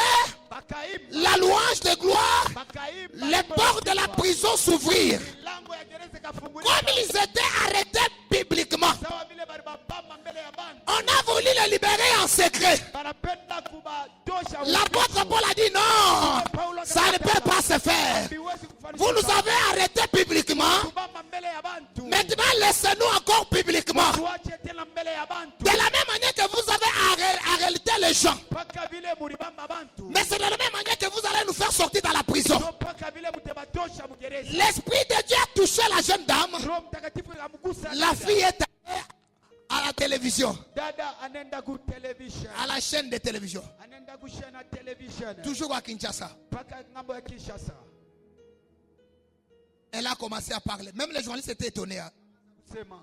bakaimba la louange de gloire. bakaimba Les portes de la prison s'ouvrirent. milango ya gereza ikafunguliwa. Comme ils étaient arrêtés bibliquement, Sawa vile bari babamba mbele ya bantu on a voulu les libérer en secret. banapenda kubatosha. L'apôtre Paul a dit non, ça ne peut pas se faire. Vous nous avez arrêtés publiquement. kubamba mbele ya bantu. Maintenant, laissez-nous encore publiquement. Tuache tena mbele ya bantu. De la même manière que vous avez arrêté les gens. Paka vile mulibamba bantu. Mais c'est de la même manière que vous allez nous faire sortir dans la prison. Ndio paka vile mutabatosha mgereza. L'Esprit de Dieu a touché la jeune dame. Roho Mtakatifu akamgusa. La fille est allée à la télévision, Dada anaenda ku television. à la chaîne de télévision. Anaenda kushana television. Toujours à Kinshasa. Paka ngambo ya Kinshasa. Elle a commencé à parler. Même les journalistes étaient étonnés. Hein. Sema.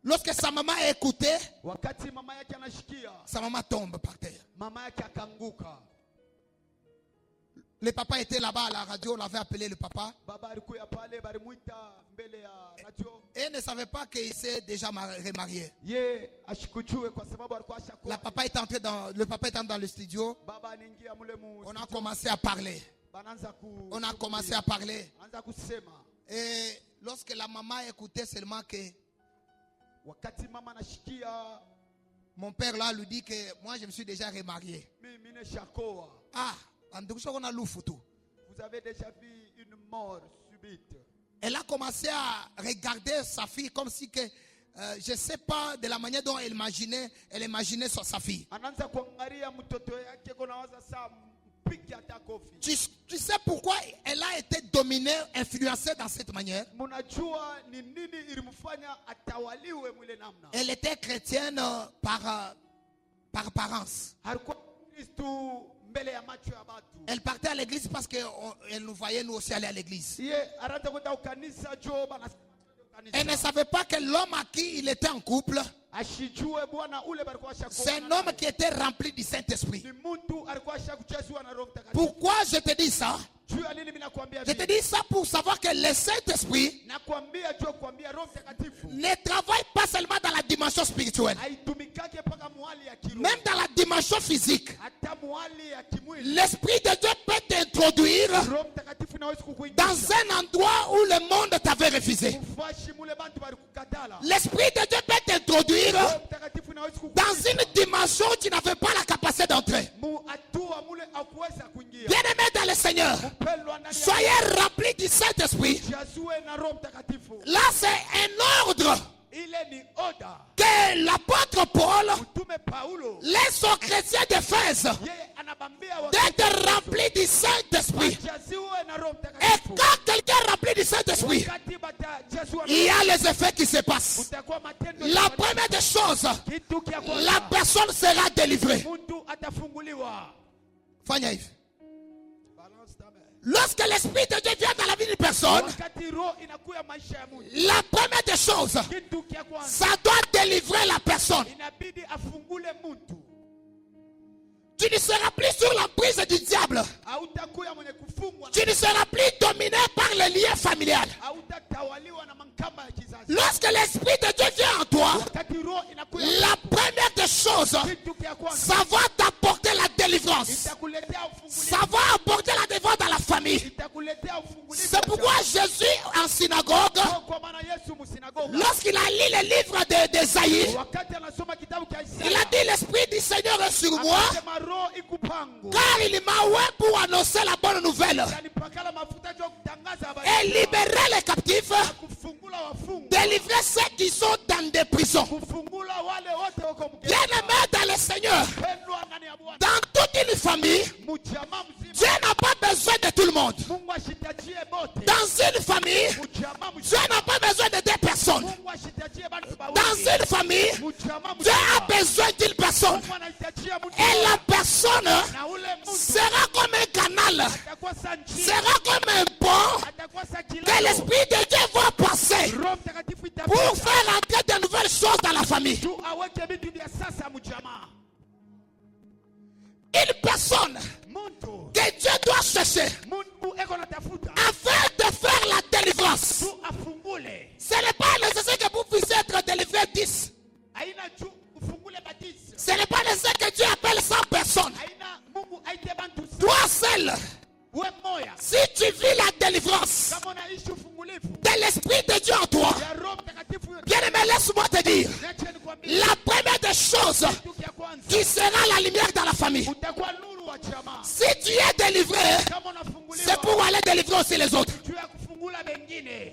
Lorsque sa maman a écouté, Wakati mama yake anashikia, sa maman tombe par terre. mama yake akanguka. Le papa était là-bas à la radio, on l'avait appelé le papa. Baba alikuya pale balimuita mbele ya radio. Et il ne savait pas qu'il s'est déjà remarié. Ye ashikujue kwa sababu alikuwa ashakuwa. Le papa est entré dans le studio. Baba anaingia mule mu. On a commencé à parler. Bananza ku. On a commencé à parler. Anaanza kusema. Et lorsque la maman écoutait seulement que Wakati mama anashikia, mon père là lui dit que moi je me suis déjà remarié. mimi nishakoa. Ah, on a loufutu. Vous avez déjà vu une mort subite. Elle a commencé à regarder sa fille comme si que je ne sais pas de la manière dont elle imaginait sa fille. Anaanza kuangalia mtoto yake kuna waza saa mpiki hata kofi. Tu sais pourquoi elle a été dominée, influencée dans cette manière? Mnajua ni nini ilimfanya atawaliwe mwile namna? Elle était chrétienne par apparence. Alikuwa Kristo mbele ya macho ya watu. Elle partait à l'église parce qu'elle nous voyait nous aussi aller à l'église. Ye arata kwenda kanisa jo bana. Elle ne savait pas que l'homme à qui il était en couple, Ashijue bwana ule balikuwa shakoa. c'est un homme qui était rempli du Saint-Esprit. Ni mtu alikuwa shakuchezwa na Roho Mtakatifu. Pourquoi je te dis ça? Jua nini mimi nakwambia Je te dis ça pour savoir que le Saint-Esprit nakwambia jo kwambia Roho Mtakatifu ne travaille pas seulement dans la dimension spirituelle, haitumikake paka mwali ya kiroho. même dans la dimension physique. Hata mwali ya kimwili. L'Esprit de Dieu peut t'introduire Roho Mtakatifu naweza kukuingiza dans un endroit où le monde t'avait refusé. ufashi mule bantu balikukatala. L'Esprit de Dieu peut t'introduire Roho Mtakatifu naweza dans kukuingiza une dimension où tu n'avais pas la capacité d'entrer. mu atua mule akuweza kuingia. Bien-aimé dans le Seigneur, Mpendwa ndani ya soyez remplis du Saint-Esprit. jazue na Roho Mtakatifu. Là, c'est un ordre Ile ni oda. que l'apôtre Paul Mtume Paulo laisse aux chrétiens d'Éphèse yeye anabambia d'être remplis du Saint-Esprit. jaziwe na Roho Et Mtakatifu. quand quelqu'un est rempli du Saint-Esprit, Wakati batajazwa na il y a les effets qui se passent. utakuwa matendo La ya première des choses, kitu kia la kwanza. personne sera délivrée. Mtu atafunguliwa. Fanya hivi. Balance ta main. Lorsque l'Esprit de Dieu vient dans la vie d'une personne, Wakati roho inakuya maisha ya mtu, la première des choses, kitu kia kwanza ça doit délivrer la personne. inabidi afungule mtu. Tu ne seras plus sur la prise du diable. Hautakuya mwenye kufungwa Tu ne seras plus dominé par les liens familiales. hautatawaliwa na mankamba ya kizazi. Lorsque l'Esprit de Dieu vient en toi, Wakati roho inakuya la première des choses, kitu kia kwanza ça va t'apporter la délivrance. itakuletea ufungulivu. Ça va apporter la délivrance dans la famille. Itakuletea ufungulivu. C'est pourquoi Jésus en synagogue, Kwa maana Yesu msinagoga lorsqu'il a lu le livre d'Ésaïe, wakati anasoma kitabu cha il a Isaya dit l'Esprit du Seigneur est sur moi, akasema roho ikupangu car il m'a oint pour annoncer la bonne nouvelle kanipakala mafuta jo kutangaza habari et libérer les captifs, kufungula wafungu délivrer ceux qui sont dans des prisons. kufungula wale wote wako mgeni. Bien-aimé dans le Seigneur, Pendwa ndani ya Bwana dans toute une famille, mjamaa Dieu mzima n'a pas besoin de tout le monde. Mungu ashitajie bote. Dans une famille, Mjamaa Dieu mzima n'a pas besoin de deux personnes. Mungu ashitajie bantu Dans bawili. une famille, Mjamaa Dieu a mzima besoin d'une personne. Mungu anahitajia mtu Et la personne na ule mtu sera comme un canal, atakuwa sanji sera comme un pont atakuwa que sakila l'Esprit de Dieu va passer Roho Mtakatifu pour itapita faire entrer choses dans la famille. tu aweke vitu vya sasa mjamaa. Une personne Muntu que Dieu doit chercher Mungu eko natafuta afin de faire la délivrance. tu afungule. Ce n'est pas nécessaire que vous puissiez être délivré 10. Haina tu ufungule batizo. Ce n'est pas nécessaire que Dieu appelle 100 personnes. Haina Mungu aite bantu. Toi seul, We moya. si tu vis la délivrance Kama unaishi ufungulivu de l'Esprit de Dieu en toi, ya Roho Mtakatifu yote. bien aimé, laisse-moi te dire, Niache nikwambie la première des choses kitu kia kwanza. qui sera la lumière dans la famille. Utakuwa nuru wa jamaa. Si tu es délivré, Kama unafunguliwa. c'est pour aller délivrer aussi les autres. Tu ya kufungula wengine.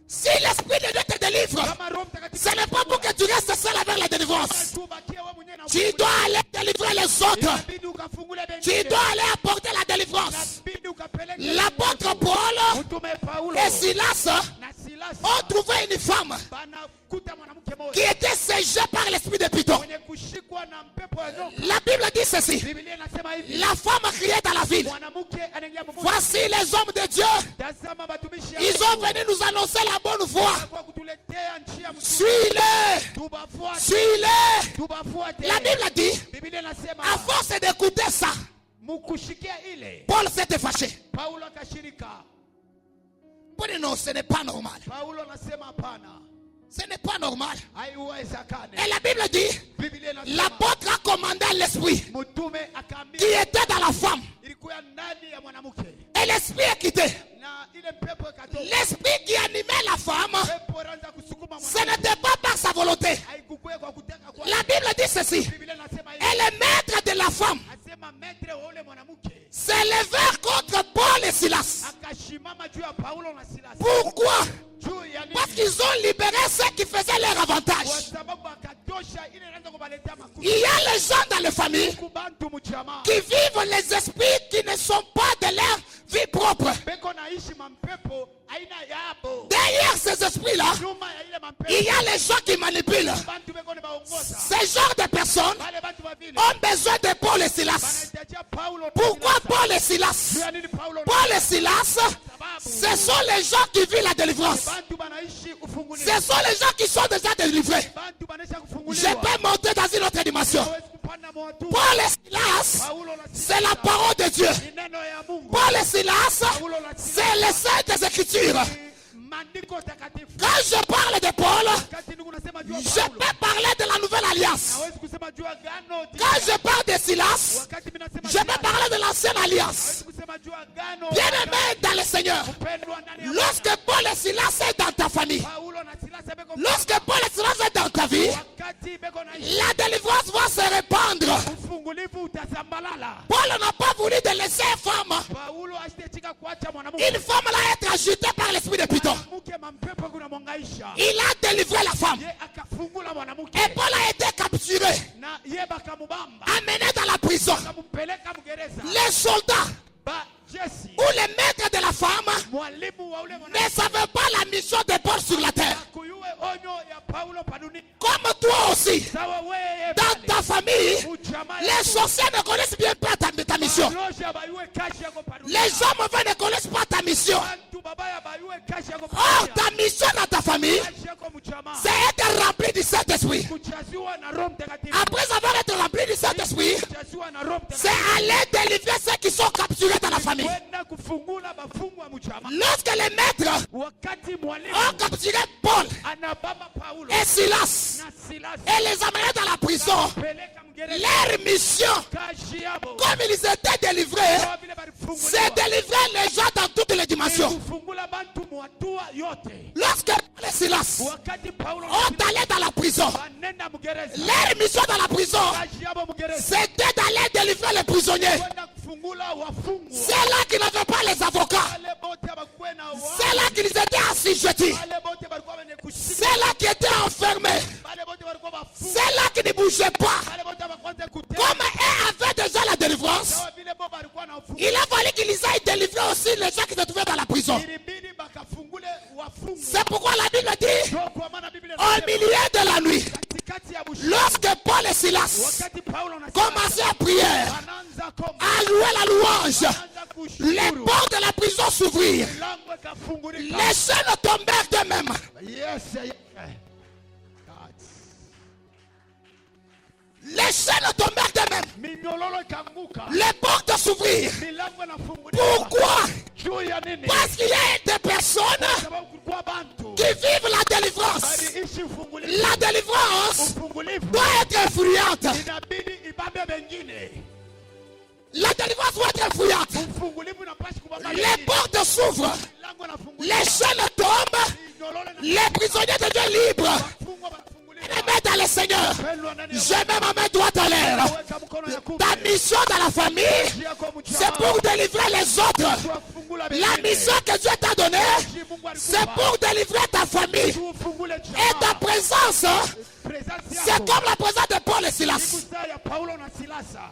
Si l'Esprit de Dieu te délivre, Kama Roho Mtakatifu ce n'est pas pour que tu restes seul avec la délivrance. tu bakie wewe mwenyewe na Tu dois aller délivrer les autres. inabidi ukafungule Tu wengine. dois aller apporter la délivrance. Inabidi ukapeleke L'apôtre Paul Mtume Paulo et Silas na Silas ont trouvé une femme banakuta mwanamke qui mmoja était séchée par l'esprit de Python. mwenye kushikwa na mpepo ya nyoka. La Bible dit ceci. Biblia inasema hivi, La femme criait dans la ville. mwanamke anaingia mmoja. Voici les hommes de Dieu. Tazama watumishi Ils ont venu nous annoncer la bonne voie. kwa kutuletea njia mzuri. Suis-les. Tubafuate, Suis-les. tubafuate. La Bible dit, Biblia inasema à force d'écouter ça, mkushikia ile. Paul s'était fâché. Paulo akashirika. Paul dit non, ce n'est pas normal. Paulo anasema hapana. Ce n'est pas normal. Haiwezekani. Et la Bible dit, Biblia inasema l'apôtre a commandé à l'esprit mtume qui akaambia était dans la femme. ilikuwa ndani ya mwanamke Et l'esprit est quitté. na ile pepo ikatoka. L'esprit qui animait la femme, Pepo anaanza kusukuma ce mwanamke. n'était pas par sa volonté. Haikukuwa kwa kutaka kwa. La Bible dit ceci. Biblia inasema hivi. Et le maître de la femme Asema maître wa ule mwanamke s'élevèrent contre Paul et Silas. akashimama juu ya Paulo na Silas. Pourquoi? Juu ya nini? Parce qu'ils ont libéré ceux qui faisaient leur Kwa avantage. sababu akatosha ile inaanza kubaletea makuta. Il y a les gens dans les familles Kubantu mjamaa. qui vivent les esprits qui ne sont pas de leur vie propre. Beko naishi mampepo aina yabo. Derrière ces esprits-là, Nyuma ya ile mampepo. il y a les gens qui manipulent. Bantu beko ne baongoza. Ces genres de personnes Wale bantu wa vile. ont besoin de Paul et Silas. Wanahitajia Paulo na Pourquoi Silas. Paul et Silas? Juu ya nini Paulo na Paul et Silas, ce sont les gens qui vivent la délivrance. Bantu banaishi ufungulivu. Ce sont les gens qui sont déjà délivrés. Bantu banaisha Je kufunguliwa. peux monter dans une autre dimension. Hawezi kupanda mwatu. Paul et Silas, Paulo na c'est la parole de Dieu. ni neno ya Mungu. Paul et Silas, Paulo na c'est les saintes écritures. maandiko takatifu. Quand je parle de Paul, Wakati ndugu nasema juu ya je Paulo. peux parler de la nouvelle alliance. Hawezi kusema juu ya gano. Quand je parle de Silas, Wakati mimi nasema je peux parler de l'ancienne alliance. hawezi kusema juu ya gano. Bien aimé dans le Seigneur, Pendwa ndani ya lorsque Paul et Silas est dans ta famille, Paulo na Silas beko. lorsque Paul et Silas est dans ta vie, Wakati beko naishi la délivrance va se répandre. ufungulivu utasambalala. Paul n'a pas voulu de laisser une femme. Paulo asitechika kuacha mwanamke. Une femme là être agitée par l'esprit de Python. Mwanamke mampepo kuna mwangaisha. Il a délivré la femme. Ye akafungula mwanamke. Et Paul a été capturé, Na ye bakamubamba. amené dans la prison. Akampeleka mgereza. Les soldats Ba Jesse. ou les maîtres de la femme Mwalimu wa ule ne mwanamke. savaient pas la mission de Paul sur la terre. Kuyue onyo ya Paulo paduni. Comme toi aussi, Sawa wewe. dans ta famille, Ujamaa les sorciers ne connaissent bien pas ta mission. Roja bayue kashi yako paduni. Les hommes mauvais ne connaissent pas ta mission. Bantu babaya bayue kashi yako Or, paduni. ta mission dans ta famille, Kashi yako mjamaa. c'est être rempli du Saint-Esprit. Kuchaziwa na Roho Mtakatifu. Après avoir été rempli du Saint-Esprit, Kuchaziwa na Roho c'est Mtakatifu. aller délivrer ceux qui sont capturés dans la famille. Kwenda kufungula bafungwa mjamaa. Lorsque les maîtres Wakati mwalimu ont capturé Paul anabamba Paulo et Silas na Silas et les amené dans la prison, peleka mgereza. leur mission, Kashi yabo. comme ils étaient délivrés, Kama vile balifunguliwa. c'est délivrer les gens dans toutes les dimensions. Kufungula bantu mwatua yote. Lorsque Paul et Silas Wakati Paulo na ont allé dans la prison, banenda mgereza. leur mission dans la prison, Kashi yabo mgereza. c'était d'aller délivrer les prisonniers. Kwenda kufungula wafungwa. Ceux-là qui n'avaient pas les avocats, Wale bote abakuwe na wa. ceux-là qui étaient assujettis, Wale bote balikuwa wenye kushika. ceux-là qui étaient enfermés, Wale bote balikuwa bafungwa. ceux-là qui ne bougeaient pas. Wale bote abakwanza kutenda. Comme eux avaient déjà la délivrance, Sawa vile bo balikuwa na ufunguo. il a fallu qu'ils aillent délivrer aussi les gens qui se trouvaient dans la prison. Ilibidi bakafungule wafungwa. C'est pourquoi la Bible dit, Ndio kwa maana Biblia au inasema, milieu de la nuit, katikati ya bushiri. lorsque Paul et Silas Wakati Paulo na Silas commençaient à prier, wanaanza komba. à louer la louange, Wanaanza les kushukuru. portes de la prison s'ouvrirent. Milango ikafungulika. Les chaînes tombèrent d'eux-mêmes. Yes, yes. chaînes tombèrent d'elles-mêmes. minyololo ikaanguka, Les portes s'ouvrirent. milango inafunguliwa. Pourquoi? Juu ya nini? Parce qu'il y a des personnes Sababu kulikuwa bantu qui vivent la délivrance. baliishi ufungulivu. La délivrance Ufungulivu doit être influente. inabidi ibambe wengine. La délivrance doit être influente. Ufungulivu unapaswa kubamba Les wengine. portes s'ouvrent. Milango inafunguliwa. Les chaînes tombent. Minyololo Les prisonniers deviennent libres. inafungwa, banafunguliwa. Les mains dans le Seigneur. Pendwa ndani ya Je mets ma main droite en l'air. weka mkono ya kume. Ta mission dans la famille, Njia kwa mchama. c'est pour délivrer les autres. Kwa kufungula La wengine. mission que Dieu t'a donnée, Mungu alikupa. c'est pour délivrer ta famille. Ufungule Et ta chama. présence, Presence c'est yako. comme la présence de Paul et Silas. Ikusa ya Paulo na Silasa.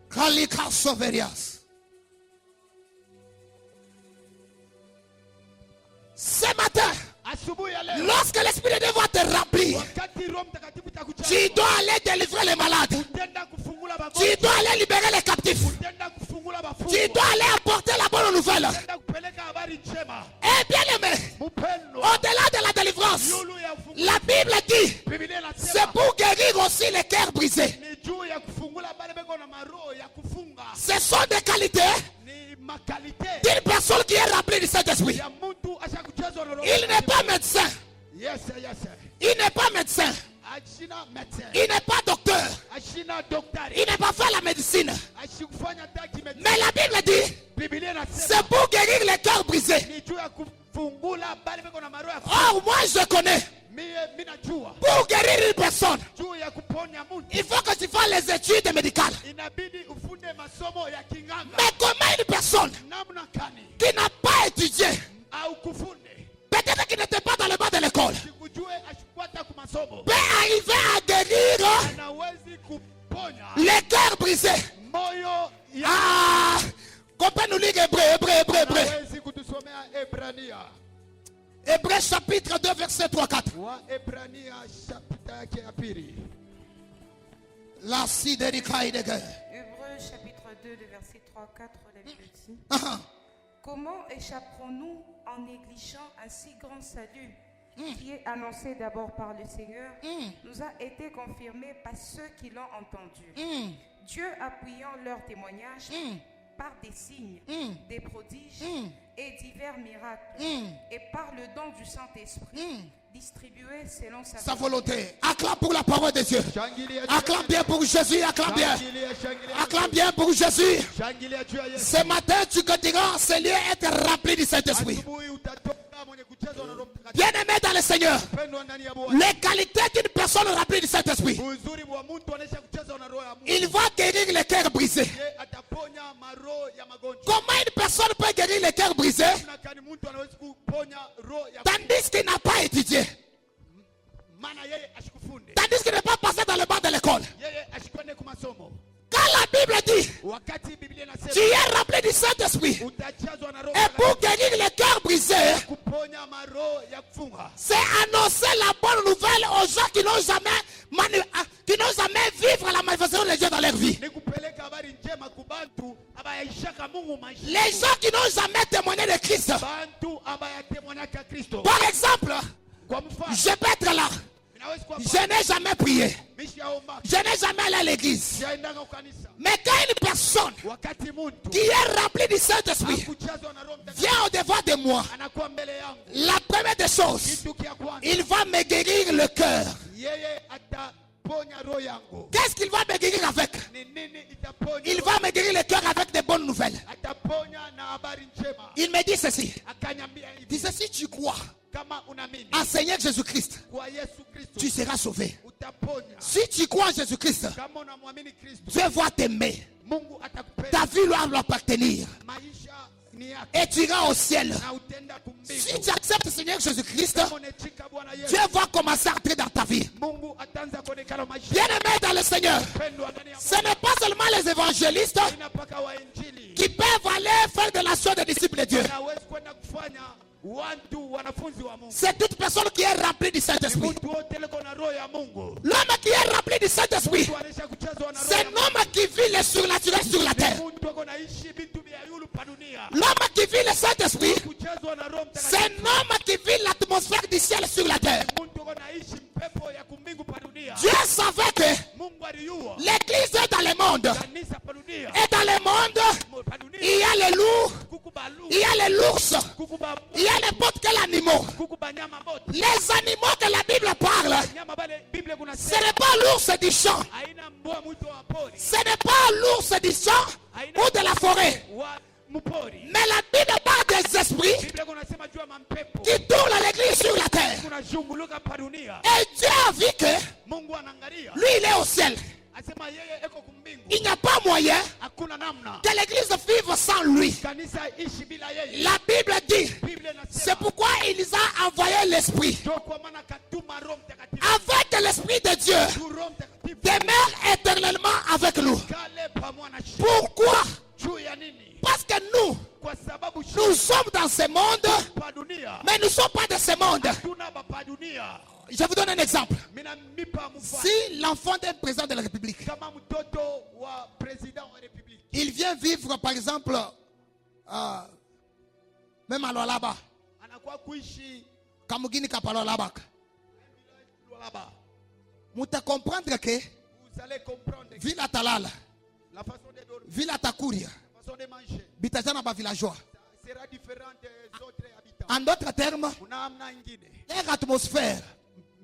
Kalika Soverias. Ce matin, Asubuhi ya leo. lorsque l'Esprit de Dieu va te remplir, Wakati Roho Mtakatifu itakujaza. tu dois aller délivrer les malades. Tenda kufungula Tu magonjwa. dois aller libérer les captifs. Tenda kufungula mafungwa. Tu dois aller apporter la bonne nouvelle. Tenda kupeleka habari njema. Et bien aimé, Mpendo. au-delà de la délivrance, Yulu ya ufungulivu. la Bible dit, Biblia c'est inasema pour guérir aussi les cœurs brisés. ni juu ya kufungula bale beko na maroho ya kufunga. Ce sont des qualités Ni makalite d'une personne qui est remplie du Saint-Esprit. ya mtu ashakujazwa na Roho Il n'est pas Mtakatifu. médecin. Yes, yes. Il n'est pas médecin. Ashina médecin. Il n'est pas docteur. Ashina daktari. Il n'est pas fait la médecine. Ashikufanya taki médecin. Mais la Bible dit, Biblia inasema c'est pour guérir les cœurs brisés. ni juu ya kufungula bale beko na maroho ya kufunga. Or, moi je connais, Mimi najua pour guérir une personne, juu ya kuponya mtu il faut que tu fasses les études médicales. inabidi ufunde masomo ya kinganga. Mais comment une personne Namna gani qui n'a pas étudié, au kufunde peut-être qui n'était pas dans le bas de l'école, sikujue ashikwata ku masomo peut arriver à guérir anawezi kuponya les cœurs brisés? moyo ya Ah, qu'on peut nous lire Hébreu. anawezi kutusomea Ebrania Hébreu chapitre 2, verset 3-4. wa Ebrania chapita yake ya pili. La sidérika de guerre. Hébreux chapitre 2, le verset 3-4, la Bible dit, Ah, comment échapperons-nous en négligeant un si grand salut qui est annoncé d'abord par le Seigneur, nous a été confirmé par ceux qui l'ont entendu. Dieu appuyant leur témoignage par des signes, des prodiges et divers miracles, et par le don du Saint-Esprit, distribué selon sa volonté. Acclame pour la parole de Dieu. Shangilia Acclame bien pour Jésus. Acclame bien. Shangilia. Acclame bien pour Jésus. Shangilia juu ya Yesu. Ce matin, tu te diras, c'est lié à être rempli du Saint-Esprit. Asubuhi utatoka mwenye kuchezwa na Roho Mtakatifu. Bien-aimé dans le Seigneur, Pendwa ndani ya Bwana. les qualités d'une personne remplie du Saint-Esprit, Uzuri wa mtu anaisha kuchezwa na roho ya Mungu. il va guérir les cœurs brisés. Yeye ataponya maroho ya magonjwa. Comment une personne peut guérir les cœurs brisés Namna gani mtu anaweza kuponya roho ya tandis qu'il n'a pas étudié, maana yeye ashikufunde. tandis qu'il n'est pas passé dans le banc de l'école? Yeye ashikwende kwa masomo. Quand la Bible dit, Wakati Biblia tu inasema es rempli du Saint-Esprit, utajazwa na roho et pour guérir les cœurs brisés, kuponya maroho ya kufunga. c'est annoncer la bonne nouvelle aux gens qui n'ont jamais vivre la manifestation de Dieu dans leur vie. Ni kupeleka habari njema kubantu abayaishaka Mungu maisha. Les gens qui n'ont jamais témoigné de Christ. Bantu abayatemwanaka Kristo. Par exemple, Kwa mfano, je peux être là. inaweza kuwa Je n'ai jamais prié. mishaomba. Je n'ai jamais allé à l'église. Jaendanga kanisa. Mais quand une personne Wakati mtu qui est remplie du Saint-Esprit akujazwa na roho Mtakatifu vient au devant de moi, anakuwa mbele yangu. la première des choses, Kitu kia kwanza il va me guérir le cœur. yeye ataponya roho yangu. Qu'est-ce qu'il va me guérir avec? Ni nini itaponya? Il va me guérir le cœur avec de bonnes nouvelles. Ataponya na habari njema. Il me dit ceci. Akanyambia Il hivi, dit, si tu crois kama unaamini en Seigneur Jésus-Christ, kwa Yesu Kristo tu seras sauvé. utaponya. Si tu crois en Jésus-Christ, Kama unamwamini Kristo, Dieu va t'aimer. Mungu atakupenda. Ta vie doit lui appartenir. Maisha ni yako Et tu iras au ciel. na utenda Si kumbingu. tu acceptes le Seigneur Jésus-Christ, Kama unachika Bwana Yesu, Dieu va commencer à entrer dans ta vie. Mungu ataanza kuonekana maisha. Bien-aimé dans le Seigneur, Pendwa ndani ya ce n'est pas seulement les évangélistes inapaka wa injili. qui peuvent aller faire de la chose des disciples de Dieu. Hawezi kwenda kufanya watu wanafunzi wa Mungu. C'est toute personne qui est remplie du Ni Saint-Esprit. mtu wote liko na roho ya Mungu. L'homme qui est rempli du Saint-Esprit, Mtu anaisha kuchezwa na roho c'est ya un Mungu. homme qui vit le surnaturel sur la terre. Mtu ako naishi vitu vya yulu pa dunia. L'homme qui vit le Saint-Esprit, Kuchezwa na roho c'est Mtakatifu. un homme qui vit l'atmosphère du ciel sur la terre. Mtu ako naishi mpepo ya kumbingu pa dunia. Dieu savait que Mungu Mungu aliyua. L'église est dans le monde. Kanisa pa dunia. Et dans le monde, Pa dunia. il y a les loups, Kuku balu. il y a les l'ours, Kuku ba. il y a n'importe quel animal. Kuku banyama bote. Les animaux que la Bible parle, Nyama bale Biblia kuna ce n'est pas l'ours du champ. haina mbwa mwito wa pori. Ce n'est pas l'ours du champ ou de la forêt. Wa mpori. Mais la Bible parle des esprits Biblia kuna sema juu ya mampepo. qui tournent l'église sur la terre. Kuna zunguluka pa dunia. Et Dieu a vu que Mungu anaangalia. lui, il est au ciel. Asema yeye eko kumbingu. Il n'y a pas moyen Hakuna namna. que l'église vive sans lui. Kanisa ishi bila yeye. La Bible dit, Biblia c'est inasema. pourquoi il nous a envoyé l'esprit. Ndio kwa maana katuma Roho Mtakatifu. Avec l'esprit de Dieu, Roho Mtakatifu. demeure éternellement avec nous. Kale pamoja na shida. Pourquoi? Juu ya nini? Parce que nous, Kwa sababu nous sommes dans ce monde, pa dunia. mais nous ne sommes pas de ce monde. Tuna pa dunia. Je vous donne un exemple. Mina mipa mfano. Si l'enfant d'un président de la République, Kama mtoto wa president wa republiki. il vient vivre, par exemple, même à Lualaba, Anakuwa kuishi Kamugini Kapalolaba, Lualaba. vous te comprendre que Vous allez comprendre que Villa Talala, la façon de dormir, Villa Takuria, la façon de manger Bitajana ba villageois. sera différente des autres habitants. En d'autres termes, Kuna amna ingine. leur atmosphère,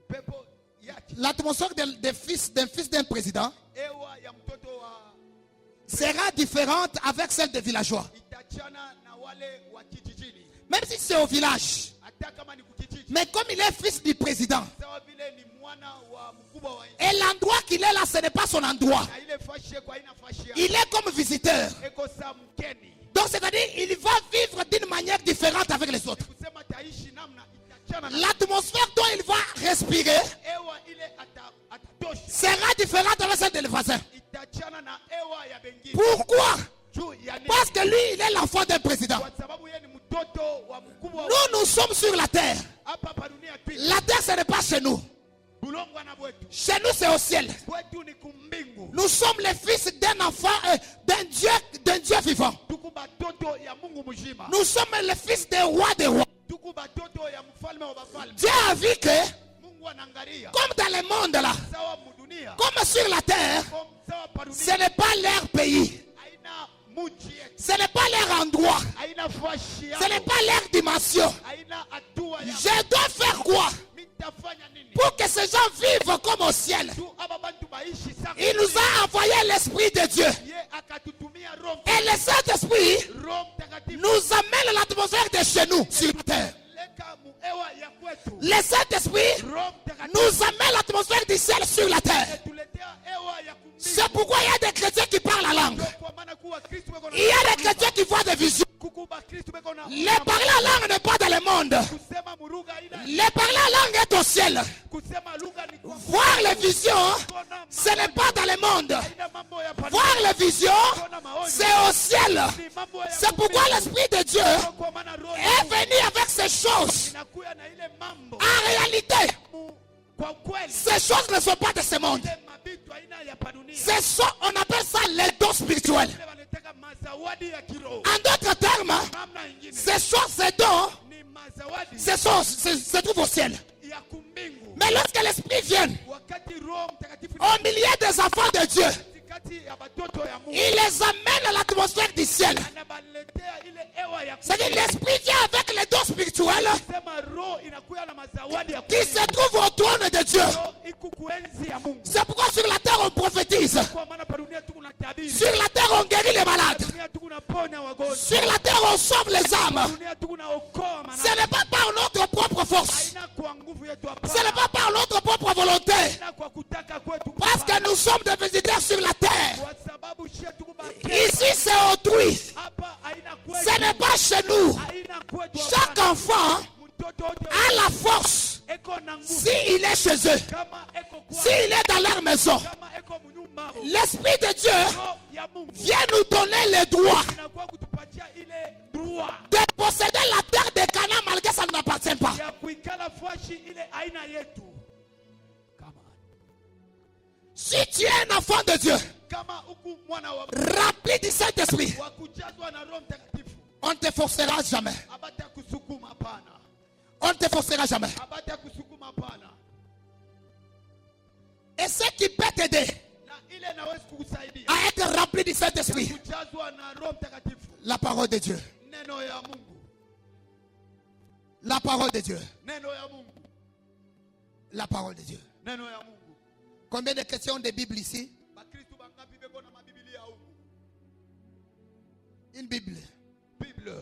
Pepo yake. l'atmosphère d'un fils d'un président Ewa ya mtoto wa sera différente avec celle des villageois. itachana na wale wa kijijini. Même si c'est au village. Hata kama ni kukijiji. Mais comme il est fils du président, Sawa vile ni mwana wa mkubwa wa nchi. et l'endroit qu'il est là, ce n'est pas son endroit. Na ile fashi kwa ina fashi yake. Il est comme visiteur. Eko sa mkeni. Donc c'est-à-dire, il va vivre d'une manière différente avec les autres. Kusema taishi namna itachana na L'atmosphère dont il va respirer ewa ile atatoshi. sera différente avec celle des voisins. Itachana na ewa ya bengine. Pourquoi? Juu ya nini? Parce que lui, il est l'enfant d'un président. Kwa sababu yeye ni mtoto wa mkubwa wa Nous, nous sommes sur la terre. hapa pa dunia tu. La terre, ce n'est pas chez nous. Bulongo na bwetu. Chez nous, c'est au ciel. Bwetu ni kumbingu. Nous sommes les fils d'un enfant, d'un Dieu vivant. Tuku batoto ya Mungu mzima. Nous sommes les fils des rois des rois. Tuku batoto ya mfalme wa bafalme. Dieu a vu que, Mungu anaangalia. comme dans le monde là, Sawa mudunia. comme sur la terre, Comme sawa pa ce dunia. n'est pas leur pays. Haina muji yetu. Ce n'est pas leur endroit. Haina fashi Ce n'est yao. pas leur dimension. Haina hatua ya. Je dois faire quoi Mitafanya nini? pour que ces gens vivent comme au ciel? Tu aba bantu baishi sana. Il nous a envoyé l'Esprit de Dieu. Ye akatutumia Roho. Et le Saint-Esprit Roho Mtakatifu. nous amène l'atmosphère de chez nous, sur la terre. Leka mu ewa ya kwetu. Le Saint-Esprit Roho Mtakatifu. nous amène l'atmosphère du ciel sur la terre. Tuletea ewa ya kumbingu. C'est pourquoi il y a des chrétiens qui parlent la langue. Kwa maana kuwa Kristo beko na. Il y a des chrétiens qui voient des visions. Kukuba Kristo beko na. Les parler la langue n'est pas dans le monde. Kusema muruga ina. Les parler la langue est au ciel. Kusema lugha ni kwa. Voir les visions, ce n'est pas dans le monde. Haina mambo ya pa. Voir les visions, c'est au ciel. Ni mambo ya. C'est pourquoi l'Esprit de Dieu Kwa maana Roho est venu avec ces choses. inakuya na ile mambo. En réalité, Kwa kweli. ces choses ne sont pas de ce monde. Ile mabitu aina ya pa dunia. On appelle ça les dons spirituels. Ile wanataka mazawadi ya kiroho. En d'autres termes, Namna ingine. ces choses, ces dons, Ni mazawadi se trouvent au ciel. ya kumbingu. Mais lorsque l'Esprit vient Wakati Roho Mtakatifu au milieu des enfants de Dieu, katikati ya batoto ya Mungu. il les amène à l'atmosphère du ciel. Anabaletea ile ewa ya C'est-à-dire l'Esprit vient avec les dons spirituels kusema roho inakuya na mazawadi ya qui se trouvent au trône de Dieu. roho iko kuenzi ya Mungu. C'est pourquoi sur la terre on prophétise. Kwa maana pa dunia tuko na tabiri. Sur la terre on guérit les malades. Dunia tuko na ponya wagonjwa. Sur la terre on sauve les âmes. Dunia tuko na okoa Ce maana. n'est pas par notre propre force. Haina kwa nguvu yetu hapa. Ce n'est pas par notre propre volonté. Haina kwa kutaka kwetu. Parce que nous sommes des visiteurs sur la terre. Kwa sababu shia tuko ba. Ici c'est autrui. Hapa haina kwetu. Ce n'est pas chez nous. Haina kwetu. Chaque enfant mtoto wote a la force eko na nguvu. s'il est chez eux, Kama eko kwa. s'il est dans leur maison. Kama eko mnyumba. L'Esprit de Dieu Roho ya Mungu. vient nous donner le droit Inakuwa kutupatia ile droit de posséder la terre de Canaan malgré ça ne nous appartient pas. ya kuikala fashi ile aina yetu. Si tu es un enfant de Dieu, Kama huku mwana wa rempli du Saint-Esprit, wa kujazwa na Roho Mtakatifu, on ne te forcera jamais. abata kusukuma hapana. On ne te forcera jamais. Abata kusukuma hapana. Et ce qui peut t'aider, Na rempli du Saint-Esprit. kujazwa na Roho Mtakatifu. La parole de Dieu. Neno ya Mungu. La parole de Dieu. Neno ya Mungu. La parole de Dieu. Neno ya Mungu. Combien de questions de Bible ici? Bakristo bangapi beko na mabiblia huko? Une Bible. Bible.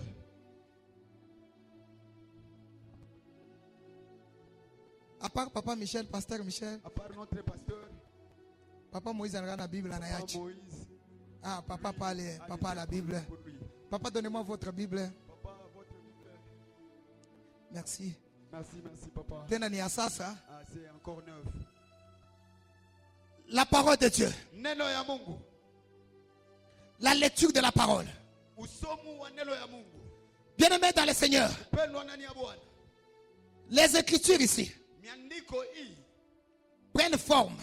À part Papa Michel, Pasteur Michel, À part notre pasteur, Papa Moïse a la Bible en Papa Ayachi. Moïse. Ah, Papa parle, Papa a la Bible. Pour lui. Papa, donnez-moi votre Bible. Papa, votre Bible. Merci. Merci, merci, papa. Tena ni asasa. Ah, c'est encore neuf. La parole de Dieu. Neno ya Mungu. La lecture de la parole. Usomu wa neno ya Mungu. Bien-aimés dans le Seigneur, Pendwa ndani ya Bwana. les écritures ici Miandiko hii prennent forme.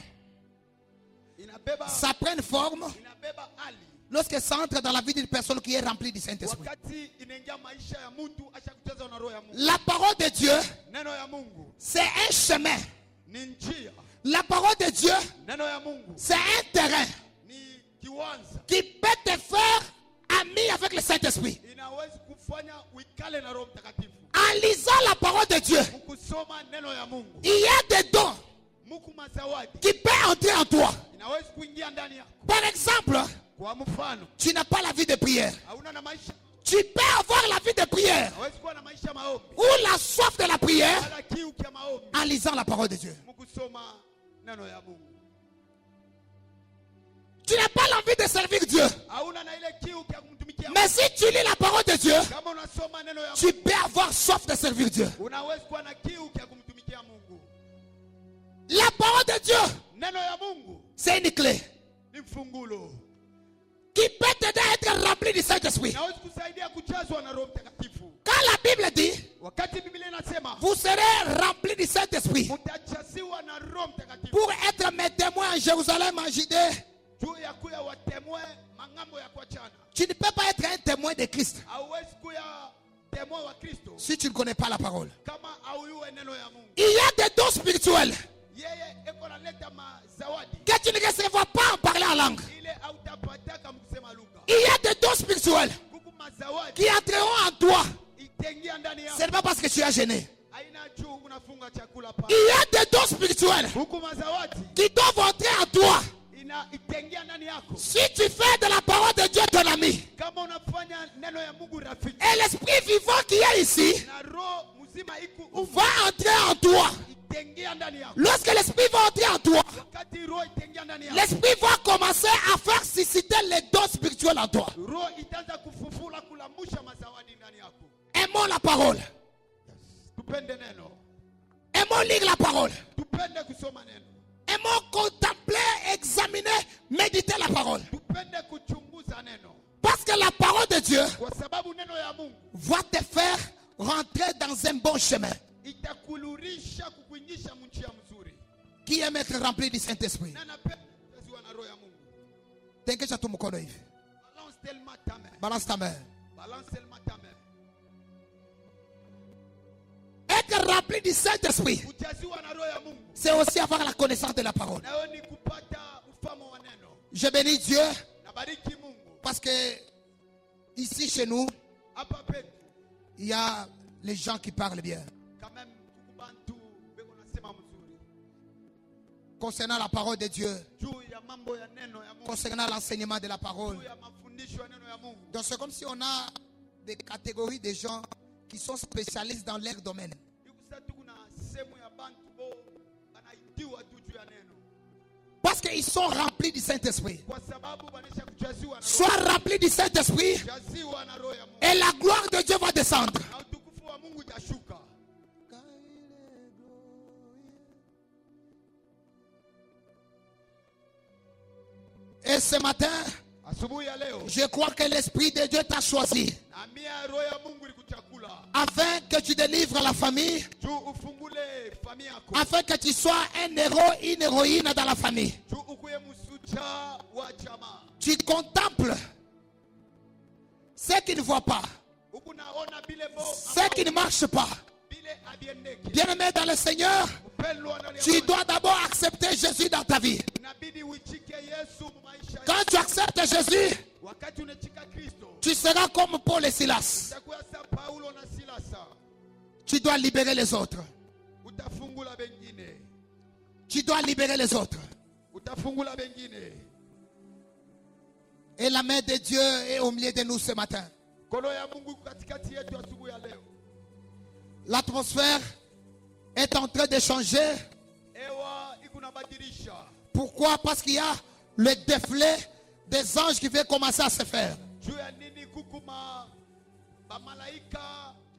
inabeba Ça prend forme inabeba hali lorsque ça entre dans la vie d'une personne qui est remplie du Saint-Esprit. wakati inaingia maisha ya mtu ashakutazwa na roho ya Mungu. La parole de Dieu, Neno ya Mungu c'est un chemin. ni njia. La parole de Dieu, Neno ya Mungu c'est un terrain ni kiwanza. qui peut te faire ami avec le Saint-Esprit. Inaweza kufanya uikale na Roho Mtakatifu. En lisant la parole de Dieu, Ukusoma neno ya Mungu. il y a des dons Mungu mazawadi qui peuvent entrer en toi. inaweza kuingia ndani yako. Par exemple, Kwa mfano, tu n'as pas la vie de prière. hauna na maisha, Tu peux avoir la vie de prière hawezi kuwa na maisha maombi. ou la soif de la prière Wala kiu kia maombi. en lisant la parole de Dieu. Mkusoma neno ya Mungu. Tu n'as pas l'envie de servir Dieu. Hauna na ile kiu kia kumtumikia Mungu. Mais si tu lis la parole de Dieu, Kama unasoma neno ya tu Mungu, peux avoir soif de servir Dieu. unaweza kuwa na kiu kia kumtumikia Mungu. La parole de Dieu, Neno ya Mungu c'est une clé ni mfungulo. qui peut t'aider à être rempli du Saint-Esprit. Inaweza kusaidia kujazwa na Roho Mtakatifu. Quand la Bible dit, Wakati Biblia inasema vous serez remplis du Saint-Esprit mtajaziwa na Roho Mtakatifu pour être mes témoins en Jérusalem, en Judée, juu ya kuya watemwe mangambo ya kuachana. tu ne peux pas être un témoin de Christ Hauwezi kuya temwe wa Kristo si tu ne connais pas la parole. kama hauyue neno ya Mungu. Il y a des dons spirituels Yeye eko naleta mazawadi que tu ne recevras pas en parlant en langue. ile hautapataka mkusema lugha. Il y a des dons spirituels Kuku mazawadi qui entreront en toi. itengia ndani Ce yako. n'est pas parce que tu as gêné. Haina juu unafunga chakula pa. Il y a des dons spirituels Kuku mazawadi qui doivent entrer en toi. ina itengia ndani yako. Si tu fais de la parole de Dieu ton ami, Kama unafanya neno ya Mungu rafiki et l'esprit vivant qui est ici na roho mzima iku va entrer en toi. itengia ndani yako. Lorsque l'esprit va entrer en toi, Wakati roho itengia ndani yako, l'esprit va commencer à faire susciter les dons spirituels en toi. roho itaanza kufufula kulamusha mazawadi ndani yako. Aimons la parole. Tupende neno, Aimons lire la parole. tupende kusoma neno, Aimons contempler, examiner, méditer la parole. tupende kuchunguza neno, Parce que la parole de Dieu kwa sababu neno ya Mungu va te faire rentrer dans un bon chemin itakulurisha kukuingisha mnjia mzuri. qui aime être rempli du Saint-Esprit. Na napenda kujaziwa na roho ya Mungu. Tengesha tu mkono hivi. Balance tellement ta main, Balance ta main. balance tellement ta main. Être rempli du Saint-Esprit, Kujaziwa na roho ya Mungu c'est aussi avoir la connaissance de la parole. nayo ni kupata ufahamu wa neno. Je bénis Dieu Nabariki Mungu. parce que ici chez nous, Hapa petu il y a les gens qui parlent bien. quand même kukubantu beko nasema mzuri Concernant la parole de Dieu, juu ya mambo ya neno ya Mungu, concernant l'enseignement de la parole. juu ya mafundisho ya neno ya Mungu. Donc c'est comme si on a des catégories de gens qui sont spécialistes dans leur domaine. Ikusa tu kuna sehemu ya bantu bo banaitiwa tu juu ya neno Parce qu'ils sont remplis du Saint-Esprit. kwa sababu banesha kujaziwa na roho, Sois rempli du Saint-Esprit kujaziwa na roho ya Mungu et la gloire de Dieu va descendre. na utukufu wa Mungu utashuka. Et ce matin, Asubuhi ya leo je crois que l'Esprit de Dieu t'a choisi na mia roho ya Mungu ilikuchakula afin que tu délivres la famille, juu ufungule familia yako, afin que tu sois un héros, une héroïne dans la famille. juu ukuye msucha wa jamaa. Tu contemples ceux qui ne voient pas, Huku naona bile bo ceux qui ne marchent pas. bile abiendeki. Bien-aimé dans le Seigneur, Mpendwa ndani ya tu Bwana, dois d'abord accepter Jésus dans ta vie. inabidi uichike Yesu mu maisha yako. Quand tu acceptes Jésus, seras comme Paul et Silas. utakuwa sa Paulo na Silasa. Tu dois libérer les autres. Utafungula bengine. Tu dois libérer les autres. Utafungula bengine. Et la main de Dieu est au milieu de nous ce matin. Kono ya Mungu katikati yetu asubuhi ya leo. L'atmosphère est en train de changer. Ewa ikunabadilisha. Pourquoi? Parce qu'il y a le défilé des anges qui va commencer à se faire. Juu ya nini kukuma bamalaika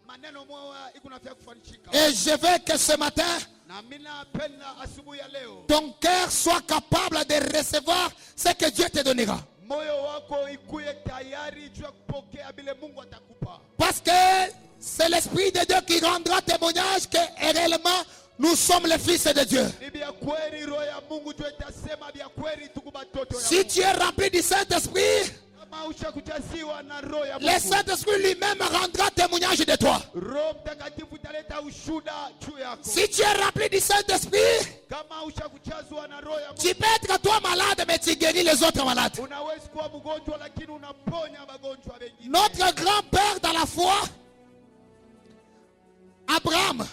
maneno moya ikunafia kufanishika. Et je veux que ce matin, Na mina penda asubuhi ya leo. ton cœur soit capable de recevoir ce que Dieu te donnera. Moyo wako ikuye tayari juu ya kupokea bile Mungu atakupa. Parce que c'est l'Esprit de Dieu qui rendra témoignage que réellement nous sommes les fils de Dieu. Ni bia kweli roho ya Mungu juu itasema bia kweli tuku batoto ya Si Mungu. tu es rempli du Saint-Esprit, Kama ushakujaziwa na roho ya le Mungu. Saint-Esprit lui-même rendra témoignage de toi. Roho Mtakatifu italeta ushuda juu yako. Si tu es rempli du Saint-Esprit, Kama ushakujazwa na roho ya Mungu. tu peux être toi malade, mais tu guéris les autres malades. Unaweza kuwa mgonjwa lakini unaponya magonjwa mengine. Notre grand-père dans la foi, Abraham,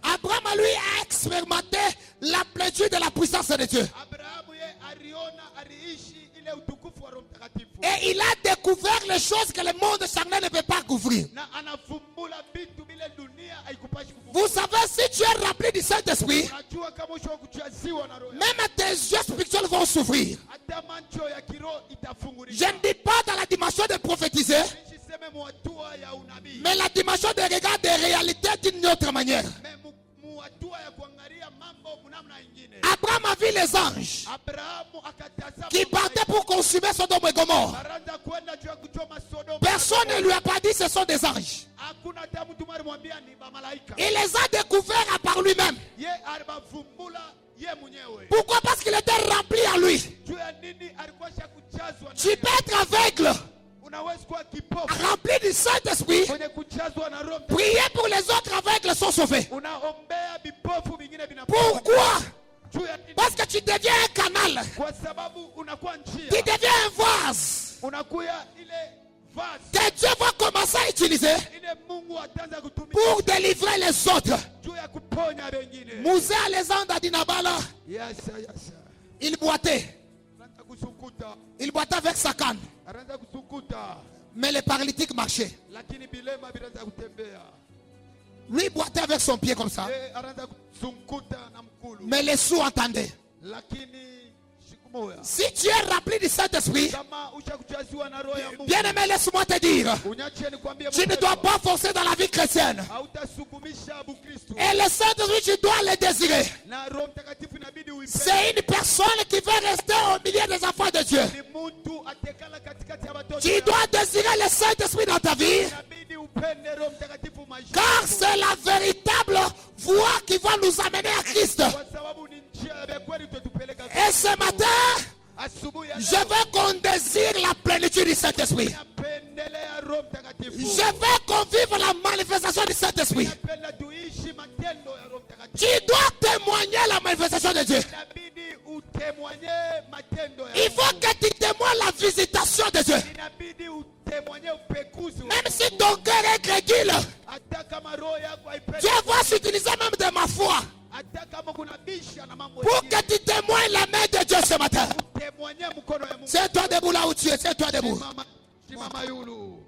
Abraham lui a expérimenté la plénitude de la puissance de Dieu. Abrahamu ye aliona aliishi ile utukufu wa Roho Mtakatifu. Et il a découvert les choses que le monde charnel ne peut pas couvrir. Na anafumbula vitu vile dunia haikupashi kufumbula. Vous savez, si tu es rempli du Saint-Esprit, Unajua kama ushakujaziwa na roho ya même tes yeux spirituels vont s'ouvrir. hata macho ya kiroho Je itafungulika. ne dis pas dans la dimension de prophétiser, Nisiseme mwatua ya unabii. mais la dimension de regard des réalités d'une autre manière. Me mwatua ya kuangalia mambo namna nyingine. Abraham a vu les anges Abrahamu akatazama qui partaient pour consumer Sodome et Gomorre. Akaanza kwenda juu ya kuchoma Sodoma. Personne ne lui a pas dit ce sont des anges. Hakuna hata mtu alimwambia ni malaika. Il les a découverts par lui-même. Ye alibavumbula ye mwenyewe. Pourquoi? Parce qu'il était rempli en lui. Juu ya nini alikuwa shakujazwa na Tu peux être aveugle, unaweza kuwa kipofu rempli du Saint-Esprit. kwenye kujazwa na Roho Mtakatifu. Prier pour les autres aveugles sont sauvés. Unaombea vipofu vingine vinapona. Pourquoi? Juu ya nini? Parce que tu deviens un canal. Kwa sababu unakuwa Tu njia. deviens un vase Unakuya ile vase que Dieu va commencer à utiliser ile Mungu ataanza kutumia pour délivrer les autres. juu ya kuponya wengine. Moussé Alexandre Dinabala, Yes, yes. il boitait. Anaanza kusukuta. Il boitait avec sa canne. Anaanza kusukuta. Mais les paralytiques marchaient. Lakini bilema vinaanza kutembea. Lui il boitait avec son pied comme ça. Yeye anaanza kusunkuta na mkulu. Mais les sourds entendaient. Lakini siku moja Si tu es rempli du Saint-Esprit, kama ushakujaziwa na roho ya Mungu. bien-aimé, laisse-moi te dire, Unyache nikwambie tu ne dois pas forcer dans la vie chrétienne. hautasukumisha Bukristo. Et le Saint-Esprit, tu dois le désirer. Na Roho Mtakatifu inabidi uipende. C'est une personne qui veut rester au milieu des enfants de Dieu. Ni mtu atekala katikati ya watoto. Tu dois désirer le Saint-Esprit dans ta vie, Inabidi upende Roho Mtakatifu maisha. car c'est la véritable voie qui va nous amener à Christ. Kwa sababu ni njia ya kweli itatupeleka. Et ce matin, Asubuhi ya je leo, veux qu'on désire la plénitude du Saint-Esprit. napendelea Roho Mtakatifu. Je veux qu'on vive la manifestation du Saint-Esprit. Napenda tuishi matendo ya Roho Mtakatifu. Tu dois témoigner la manifestation de Dieu. Inabidi utemwanye matendo ya Il faut que tu témoignes la visitation de Dieu. Inabidi utemwanye upekuzi wa Même si ton cœur est crédule, hata kama roho yako haipendi. Dieu va s'utiliser même de ma foi Hata kama kuna bisha na mambo pour mengine. que tu témoignes la main de Dieu ce matin. Utemwanye mkono ya Mungu. C'est toi debout là où tu es, c'est toi debout. Simama yulu.